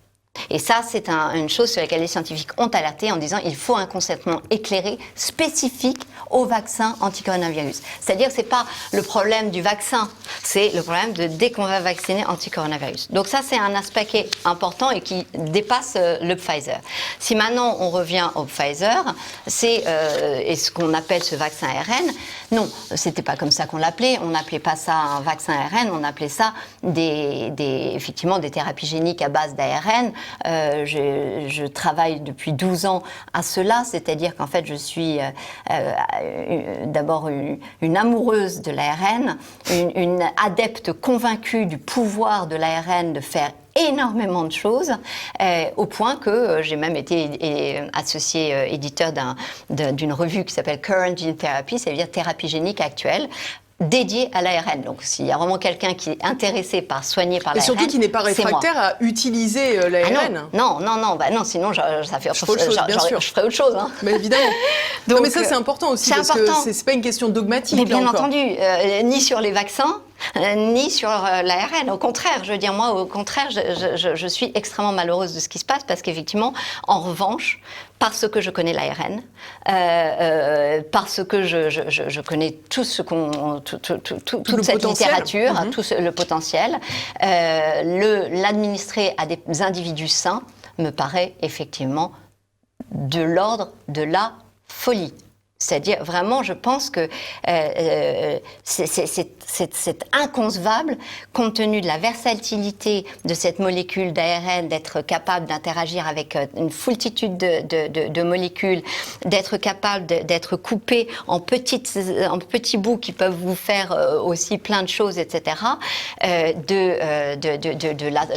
Et ça, c'est une chose sur laquelle les scientifiques ont alerté en disant qu'il faut un consentement éclairé spécifique au vaccin anti-coronavirus. C'est-à-dire que ce n'est pas le problème du vaccin, c'est le problème de dès qu'on va vacciner anti-coronavirus. Donc ça, c'est un aspect qui est important et qui dépasse le Pfizer. Si maintenant on revient au Pfizer, c'est ce qu'on appelle ce vaccin ARN. Non, c'était pas comme ça qu'on l'appelait. On n'appelait pas ça un vaccin ARN, on appelait ça effectivement des thérapies géniques à base d'ARN. Je travaille depuis 12 ans à cela, c'est-à-dire qu'en fait je suis d'abord une amoureuse de l'ARN, une adepte convaincue du pouvoir de l'ARN de faire énormément de choses, au point que j'ai même été associée éditeur d'une revue qui s'appelle Current Gene Therapy, c'est-à-dire thérapie génique actuelle, dédié à l'ARN. Donc, s'il y a vraiment quelqu'un qui est intéressé par soigner par l'ARN, et surtout qui n'est pas réfractaire à utiliser l'ARN. Non, sinon je ferais autre chose. Hein. Mais évidemment. Donc, non, mais ça c'est important aussi, parce que c'est pas une question dogmatique. Mais bien entendu, ni sur les vaccins, ni sur l'ARN. Au contraire, je veux dire, moi, au contraire, je suis extrêmement malheureuse de ce qui se passe parce qu'effectivement, en revanche, parce que je connais l'ARN, parce que je connais tout ce toute cette littérature, tout le potentiel, l'administrer à des individus sains me paraît effectivement de l'ordre de la folie. C'est-à-dire, vraiment, je pense que c'est inconcevable, compte tenu de la versatilité de cette molécule d'ARN, d'être capable d'interagir avec une foultitude de molécules, d'être capable d'être coupé en petits bouts qui peuvent vous faire aussi plein de choses, etc.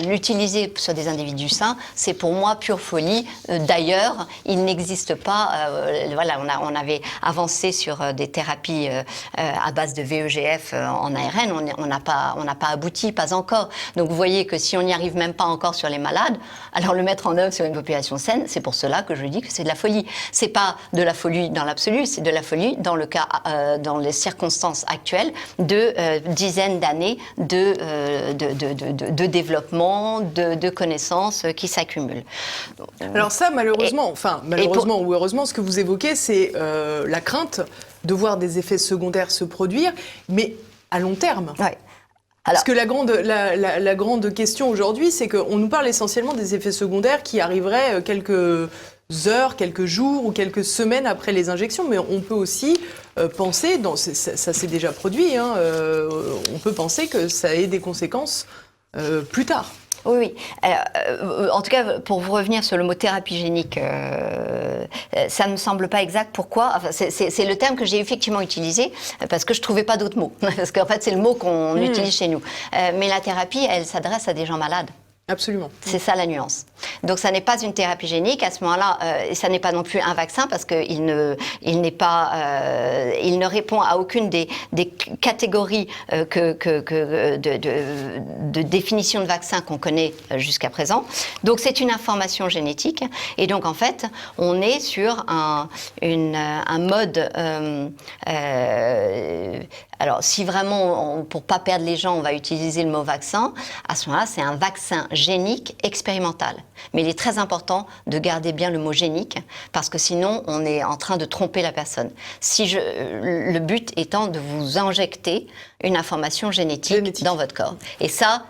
L'utiliser sur des individus sains, c'est pour moi pure folie. D'ailleurs, il n'existe pas... voilà, on avait avancé sur des thérapies à base de VEGF en ARN, on n'a pas abouti, pas encore. Donc vous voyez que si on n'y arrive même pas encore sur les malades, alors le mettre en œuvre sur une population saine, c'est pour cela que je dis que c'est de la folie. C'est pas de la folie dans l'absolu, c'est de la folie dans le cas, dans les circonstances actuelles de dizaines d'années de développement, de connaissances qui s'accumulent. Alors ça, malheureusement, ou heureusement, ce que vous évoquez, c'est la crainte de voir des effets secondaires se produire, mais à long terme. Ouais. Parce que la grande question aujourd'hui, c'est qu'on nous parle essentiellement des effets secondaires qui arriveraient quelques heures, quelques jours ou quelques semaines après les injections, mais on peut aussi penser, ça s'est déjà produit, on peut penser que ça ait des conséquences plus tard. Oui. En tout cas, pour vous revenir sur le mot thérapie génique, ça ne me semble pas exact. Pourquoi ? Enfin, c'est le terme que j'ai effectivement utilisé parce que je ne trouvais pas d'autres mots. Parce qu'en fait, c'est le mot qu'on utilise chez nous. Mais la thérapie, elle s'adresse à des gens malades. Absolument. C'est ça la nuance. Donc ça n'est pas une thérapie génique. À ce moment-là, ça n'est pas non plus un vaccin parce qu'il ne répond à aucune des catégories de définition de vaccin qu'on connaît jusqu'à présent. Donc c'est une information génétique. Et donc en fait, on est sur un mode... alors, si vraiment, pour pas perdre les gens, on va utiliser le mot vaccin, à ce moment-là, c'est un vaccin génique expérimental. Mais il est très important de garder bien le mot génique, parce que sinon, on est en train de tromper la personne. Le but étant de vous injecter une information génétique dans votre corps. Et ça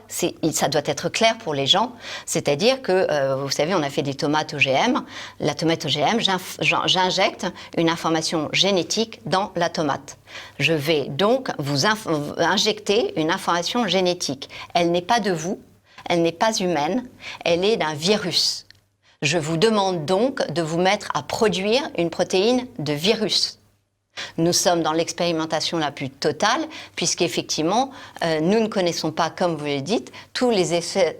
doit être clair pour les gens. C'est-à-dire que, vous savez, on a fait des tomates OGM. La tomate OGM, j'injecte une information génétique dans la tomate. Je vais donc vous injecter une information génétique. Elle n'est pas de vous, elle n'est pas humaine, elle est d'un virus. Je vous demande donc de vous mettre à produire une protéine de virus. Nous sommes dans l'expérimentation la plus totale, puisqu'effectivement, nous ne connaissons pas, comme vous le dites, tous les effets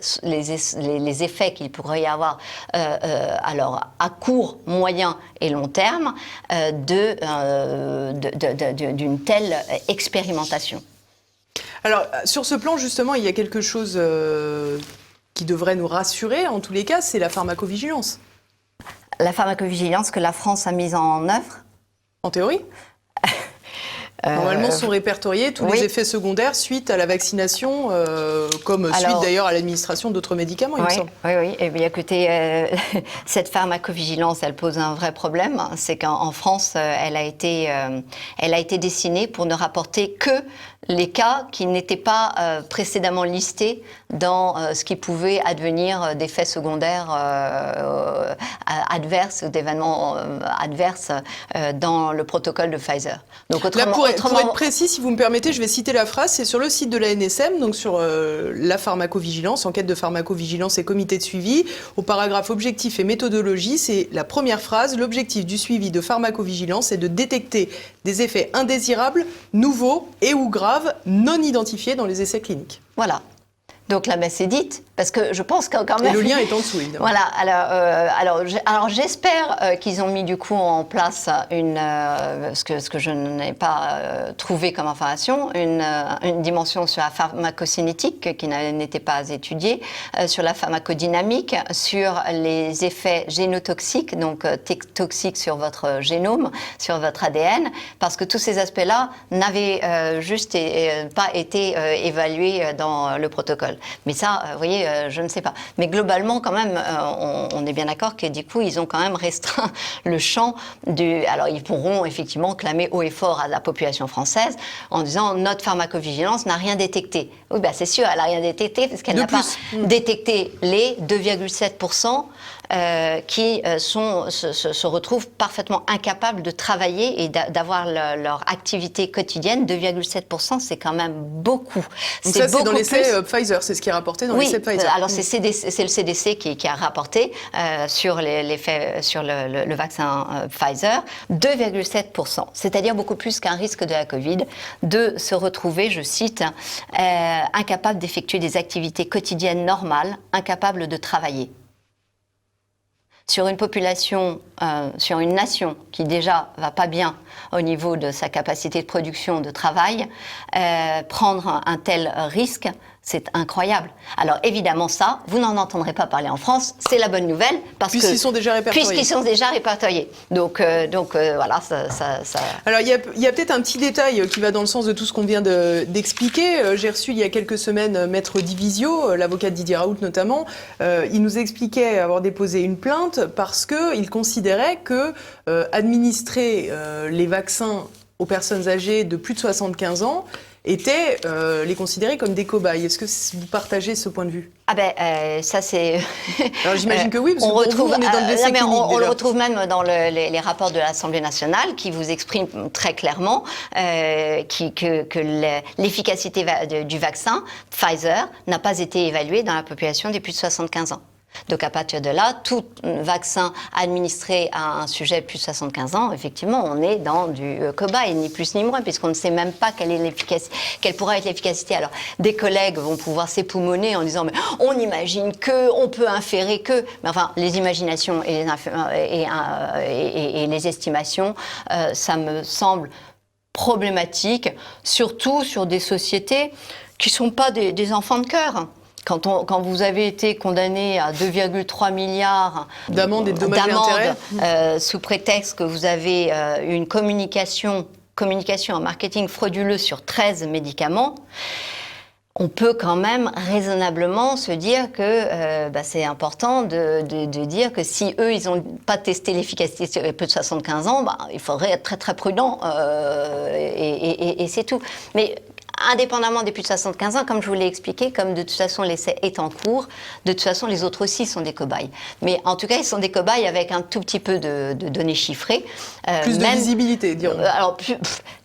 qu'il pourrait y avoir alors à court, moyen et long terme d'une telle expérimentation. Alors, sur ce plan, justement, il y a quelque chose qui devrait nous rassurer, en tous les cas, c'est la pharmacovigilance. La pharmacovigilance que la France a mise en œuvre ? En théorie. Normalement, sont répertoriés tous les effets secondaires suite à la vaccination, suite d'ailleurs à l'administration d'autres médicaments, il me semble. Oui. Et bien, écoutez, cette pharmacovigilance, elle pose un vrai problème. C'est qu'en France, elle a été dessinée pour ne rapporter que les cas qui n'étaient pas précédemment listés dans ce qui pouvait advenir d'effets secondaires adverses ou d'événements adverses dans le protocole de Pfizer. Donc, pour être précis, si vous me permettez, je vais citer la phrase, c'est sur le site de la NSM, donc sur la pharmacovigilance, enquête de pharmacovigilance et comité de suivi, au paragraphe objectif et méthodologie, c'est la première phrase, l'objectif du suivi de pharmacovigilance est de détecter des effets indésirables, nouveaux et ou graves, non identifiés dans les essais cliniques. Voilà. Donc la messe est dite, parce que je pense que quand même... Et le lien est en dessous, évidemment. Voilà, alors j'espère qu'ils ont mis du coup en place ce que je n'ai pas trouvé comme information, une dimension sur la pharmacocinétique qui n'était pas étudiée, sur la pharmacodynamique, sur les effets génotoxiques, donc toxiques sur votre génome, sur votre ADN, parce que tous ces aspects-là n'avaient pas été évalués dans le protocole. Mais ça, vous voyez, je ne sais pas. Mais globalement, quand même, on est bien d'accord que du coup, ils ont quand même restreint le champ du... Alors, ils pourront effectivement clamer haut et fort à la population française en disant notre pharmacovigilance n'a rien détecté. Oui, ben c'est sûr, elle n'a rien détecté parce qu'elle n'a pas détecté les 2,7% qui se retrouvent parfaitement incapables de travailler et d'avoir leur activité quotidienne. 2,7%, c'est quand même beaucoup. Donc ça, c'est dans l'essai Pfizer, c'est ce qui est rapporté dans l'essai Pfizer. Alors c'est le CDC qui a rapporté sur l'effet sur le vaccin Pfizer, 2,7%, c'est-à-dire beaucoup plus qu'un risque de la Covid, de se retrouver, je cite, incapable d'effectuer des activités quotidiennes normales, incapable de travailler. Sur une population, sur une nation qui déjà va pas bien au niveau de sa capacité de production, de travail, prendre un tel risque, c'est incroyable. Alors évidemment ça, vous n'en entendrez pas parler en France, c'est la bonne nouvelle, puisqu'ils sont déjà répertoriés. Puisqu'ils sont déjà répertoriés. Donc voilà, ça... Alors il y a peut-être un petit détail qui va dans le sens de tout ce qu'on vient d'expliquer. J'ai reçu il y a quelques semaines Maître Divisio, l'avocat de Didier Raoult notamment. Il nous expliquait avoir déposé une plainte parce qu'il considérait que administrer les vaccins aux personnes âgées de plus de 75 ans étaient les considérer comme des cobayes. Est-ce que vous partagez ce point de vue ? Ah ben, ça c'est... Alors j'imagine que oui, parce que pour vous, on est dans le décès clinique. On le retrouve même dans les rapports de l'Assemblée nationale qui vous expriment très clairement que l'efficacité du vaccin Pfizer n'a pas été évaluée dans la population des plus de 75 ans. Donc à partir de là, tout vaccin administré à un sujet de plus de 75 ans, effectivement, on est dans du cobaye, ni plus ni moins, puisqu'on ne sait même pas quelle pourra être l'efficacité. Alors, des collègues vont pouvoir s'époumoner en disant « mais on imagine que, on peut inférer que ». Mais enfin, les imaginations et les estimations, ça me semble problématique, surtout sur des sociétés qui ne sont pas des enfants de cœur. Quand vous avez été condamné à 2,3 milliards d'amendes et de dommages et intérêts sous prétexte que vous avez une communication en marketing frauduleux sur 13 médicaments, on peut quand même raisonnablement se dire que c'est important de dire que si eux, ils n'ont pas testé l'efficacité sur les plus de 75 ans, il faudrait être très très prudent et c'est tout. Mais indépendamment des plus de 75 ans, comme je vous l'ai expliqué, comme de toute façon l'essai est en cours, de toute façon les autres aussi sont des cobayes. Mais en tout cas, ils sont des cobayes avec un tout petit peu de données chiffrées. Plus de visibilité, dirons. Alors,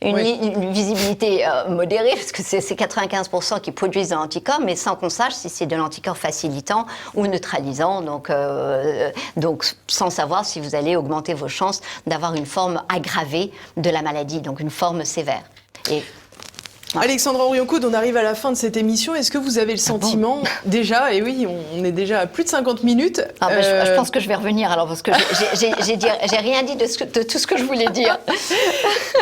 une visibilité modérée, parce que c'est 95% qui produisent de l'anticorps, mais sans qu'on sache si c'est de l'anticorps facilitant ou neutralisant, donc sans savoir si vous allez augmenter vos chances d'avoir une forme aggravée de la maladie, donc une forme sévère. Alexandra Orion-Caude, on arrive à la fin de cette émission. Est-ce que vous avez le sentiment, déjà, et oui, on est déjà à plus de 50 minutes. Je pense que je vais revenir alors, parce que j'ai rien dit de tout ce que je voulais dire.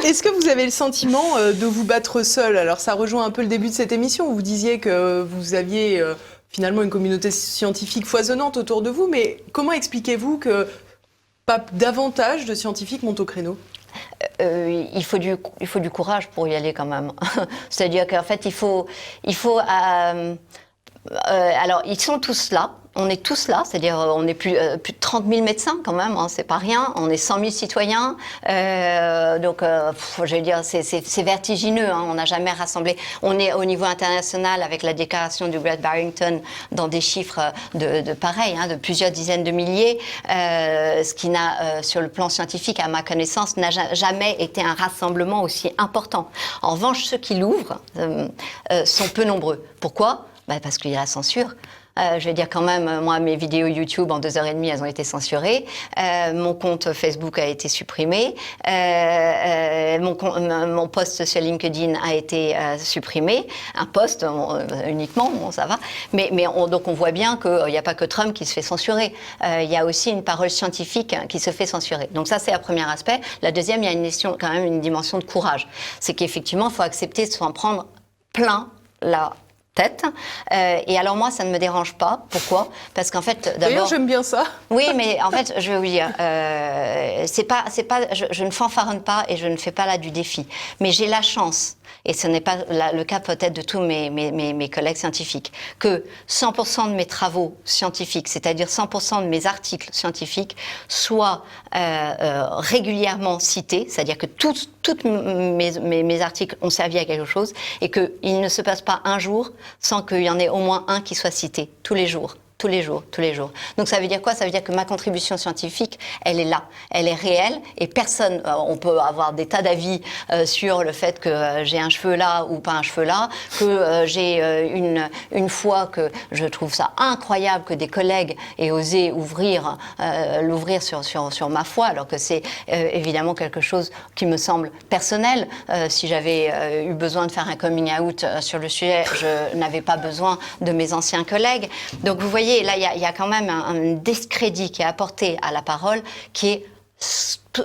Est-ce que vous avez le sentiment de vous battre seul ? Alors ça rejoint un peu le début de cette émission où vous disiez que vous aviez finalement une communauté scientifique foisonnante autour de vous, mais comment expliquez-vous que pas davantage de scientifiques montent au créneau ? Il faut du courage pour y aller quand même. C'est-à-dire qu'en fait, il faut alors, ils sont tous là. On est tous là, c'est-à-dire on est plus de 30 000 médecins quand même, hein, c'est pas rien. On est 100 000 citoyens, je veux dire, c'est vertigineux. Hein, on n'a jamais rassemblé. On est au niveau international avec la déclaration du Great Barrington dans des chiffres de pareil, hein, de plusieurs dizaines de milliers, ce qui n'a, sur le plan scientifique, à ma connaissance, n'a jamais été un rassemblement aussi important. En revanche, ceux qui l'ouvrent sont peu nombreux. Pourquoi ? Parce qu'il y a la censure. Je vais dire quand même, moi, mes vidéos YouTube en 2h30, elles ont été censurées. Mon compte Facebook a été supprimé. Mon post sur LinkedIn a été supprimé. Un post uniquement, bon, ça va. Donc on voit bien qu'il n'y a pas que Trump qui se fait censurer. Il y a aussi une parole scientifique qui se fait censurer. Donc ça, c'est le premier aspect. La deuxième, il y a quand même une dimension de courage. C'est qu'effectivement, il faut accepter de s'en prendre plein la tête. Et alors moi, ça ne me dérange pas. Pourquoi? Parce qu'en fait, d'abord... D'ailleurs, j'aime bien ça. Oui, mais en fait, je vais vous dire, je ne fanfaronne pas et je ne fais pas là du défi. Mais j'ai la chance, et ce n'est pas le cas peut-être de tous mes collègues scientifiques, que 100% de mes travaux scientifiques, c'est-à-dire 100% de mes articles scientifiques, soient régulièrement cités, c'est-à-dire que tous mes articles ont servi à quelque chose et qu'il ne se passe pas un jour sans qu'il y en ait au moins un qui soit cité, tous les jours. Tous les jours. Donc ça veut dire quoi? Ça veut dire que ma contribution scientifique, elle est là, elle est réelle et personne, on peut avoir des tas d'avis sur le fait que j'ai un cheveu là ou pas un cheveu là, que j'ai une fois que je trouve ça incroyable que des collègues aient osé l'ouvrir sur ma foi, alors que c'est évidemment quelque chose qui me semble personnel. Si j'avais eu besoin de faire un coming out sur le sujet, je n'avais pas besoin de mes anciens collègues. Donc vous voyez, là, il y a quand même un discrédit qui est apporté à la parole qui est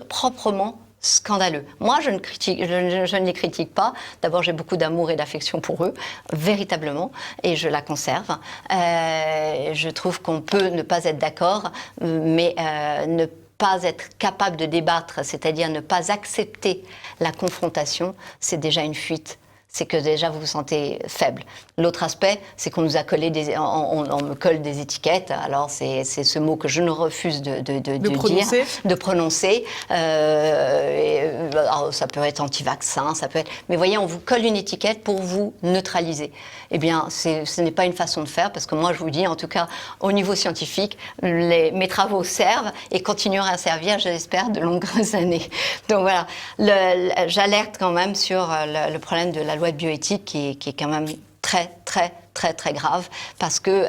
proprement scandaleux. Moi, je ne les critique pas. D'abord, j'ai beaucoup d'amour et d'affection pour eux, véritablement, et je la conserve. Je trouve qu'on peut ne pas être d'accord, mais ne pas être capable de débattre, c'est-à-dire ne pas accepter la confrontation, c'est déjà une fuite. C'est que déjà vous vous sentez faible. L'autre aspect, c'est qu'on nous a collé on me colle des étiquettes. Alors c'est ce mot que je ne refuse de prononcer. Alors, ça peut être anti-vaccin, ça peut être. Mais voyez, on vous colle une étiquette pour vous neutraliser. Eh bien, ce n'est pas une façon de faire, parce que moi, je vous dis, en tout cas, au niveau scientifique, mes travaux servent et continueront à servir, j'espère, de longues années. Donc voilà, j'alerte quand même sur le problème de la loi de bioéthique qui est quand même très grave, parce que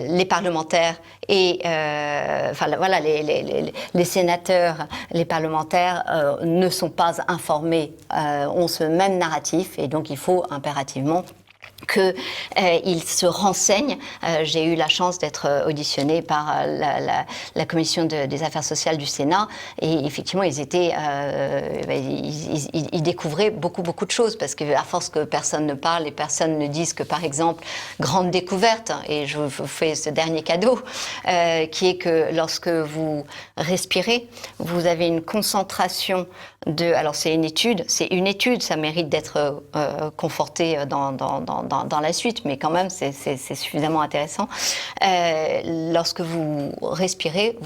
les parlementaires et les sénateurs, les parlementaires ne sont pas informés, ont ce même narratif, et donc il faut impérativement qu'ils se renseignent. J'ai eu la chance d'être auditionnée par la commission des affaires sociales du Sénat, et effectivement ils découvraient beaucoup de choses, parce qu'à force que personne ne parle et personne ne dise que, par exemple, grande découverte, et je vous fais ce dernier cadeau, qui est que lorsque vous respirez, vous avez une concentration alors c'est une étude, ça mérite d'être conforté dans la suite, mais quand même c'est suffisamment intéressant. Lorsque vous respirez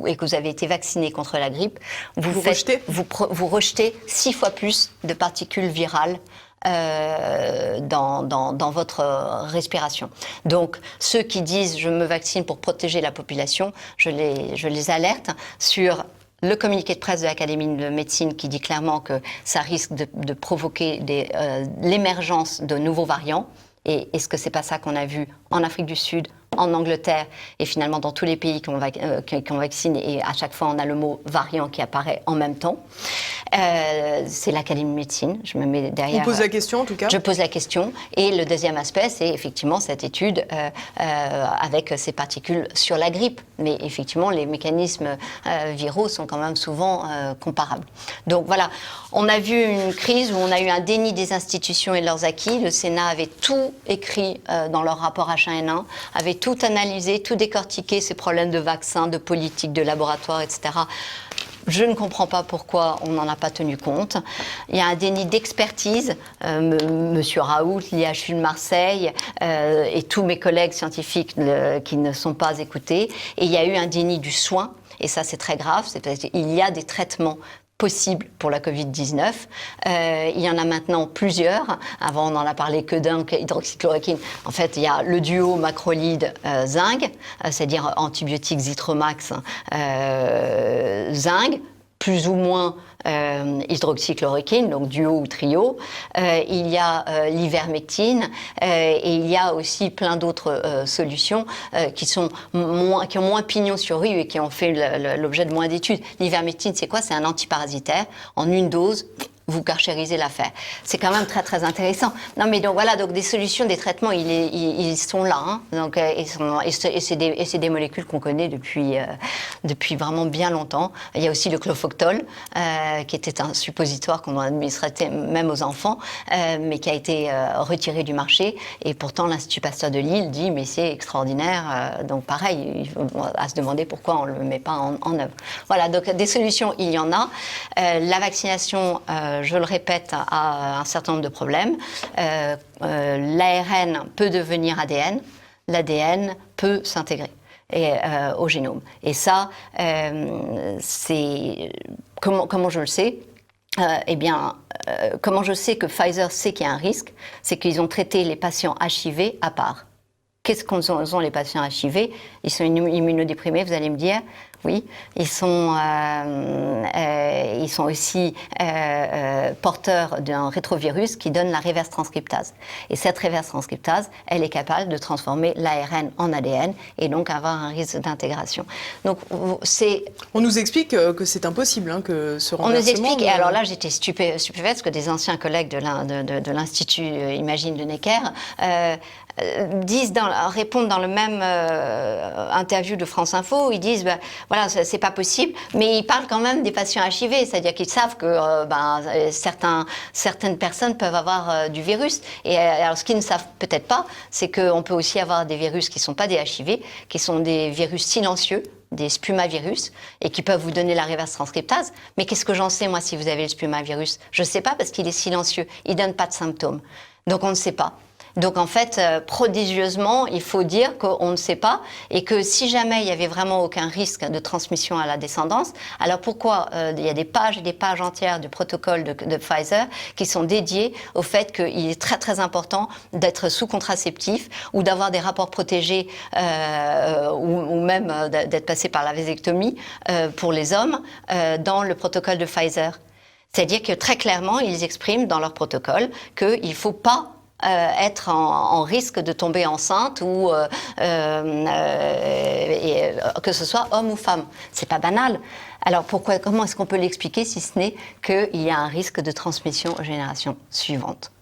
et que vous avez été vacciné contre la grippe, vous rejetez 6 fois plus de particules virales dans votre respiration. Donc ceux qui disent je me vaccine pour protéger la population, je les alerte sur le communiqué de presse de l'Académie de médecine qui dit clairement que ça risque de provoquer l'émergence de nouveaux variants. Et est-ce que c'est pas ça qu'on a vu en Afrique du Sud, en Angleterre et finalement dans tous les pays qu'on vaccine, et à chaque fois on a le mot variant qui apparaît en même temps. C'est l'Académie de médecine, je me mets derrière. Vous posez la question en tout cas? Je pose la question, et le deuxième aspect, c'est effectivement cette étude avec ces particules sur la grippe. Mais effectivement, les mécanismes viraux sont quand même souvent comparables. Donc voilà, on a vu une crise où on a eu un déni des institutions et de leurs acquis. Le Sénat avait tout écrit dans leur rapport H1N1, avait tout analysé, tout décortiqué, ces problèmes de vaccins, de politique, de laboratoire, etc. Je ne comprends pas pourquoi on n'en a pas tenu compte. Il y a un déni d'expertise. Monsieur Raoult, l'IHU de Marseille et tous mes collègues scientifiques qui ne sont pas écoutés. Et il y a eu un déni du soin. Et ça, c'est très grave. Il y a des traitements possible pour la Covid-19. Il y en a maintenant plusieurs. Avant, on n'en a parlé que d'un, hydroxychloroquine. En fait, il y a le duo macrolide-zinc, c'est-à-dire antibiotiques Zitromax, zinc, plus ou moins hydroxychloroquine, donc duo ou trio. Il y a l'ivermectine et il y a aussi plein d'autres solutions qui ont moins pignon sur rue et qui ont fait l'objet de moins d'études. L'ivermectine, c'est quoi? C'est un antiparasitaire. En une dose, vous carchérisez l'affaire. C'est quand même très très intéressant. Non mais donc voilà, donc des solutions, des traitements, ils sont là. Hein. Donc et c'est des molécules qu'on connaît depuis vraiment bien longtemps. Il y a aussi le clofoctol, qui était un suppositoire qu'on administrait même aux enfants, mais qui a été retiré du marché. Et pourtant l'Institut Pasteur de Lille dit mais c'est extraordinaire. Donc pareil, il faut à se demander pourquoi on le met pas en œuvre. Voilà, donc des solutions, il y en a. La vaccination, je le répète, a un certain nombre de problèmes. L'ARN peut devenir ADN, l'ADN peut s'intégrer au génome. Et ça, c'est comment je le sais? Comment je sais que Pfizer sait qu'il y a un risque? C'est qu'ils ont traité les patients HIV à part. Qu'est-ce qu'ont les patients HIV? Ils sont immunodéprimés, vous allez me dire. Oui, ils sont aussi porteurs d'un rétrovirus qui donne la reverse transcriptase. Et cette reverse transcriptase, elle est capable de transformer l'ARN en ADN et donc avoir un risque d'intégration. Donc on nous explique que c'est impossible, hein, que ce renversement. On nous explique. Et alors là, j'étais stupéfaite parce que des anciens collègues de l'Institut Imagine de Necker répondent dans le même interview de France Info. Ils disent voilà, c'est pas possible, mais ils parlent quand même des patients HIV, c'est-à-dire qu'ils savent que certaines personnes peuvent avoir du virus. Et alors, ce qu'ils ne savent peut-être pas, c'est qu'on peut aussi avoir des virus qui ne sont pas des HIV, qui sont des virus silencieux, des spumavirus, et qui peuvent vous donner la reverse transcriptase. Mais qu'est-ce que j'en sais, moi, si vous avez le spumavirus? Je ne sais pas parce qu'il est silencieux, il ne donne pas de symptômes. Donc on ne sait pas. Donc en fait, prodigieusement, il faut dire qu'on ne sait pas et que si jamais il n'y avait vraiment aucun risque de transmission à la descendance, alors pourquoi il y a des pages et des pages entières du protocole de Pfizer qui sont dédiées au fait qu'il est très très important d'être sous contraceptif ou d'avoir des rapports protégés ou même d'être passé par la vasectomie pour les hommes dans le protocole de Pfizer. C'est-à-dire que très clairement, ils expriment dans leur protocole qu'il ne faut pas être en risque de tomber enceinte ou que ce soit homme ou femme. C'est pas banal. Alors comment est-ce qu'on peut l'expliquer si ce n'est qu'il y a un risque de transmission aux générations suivantes?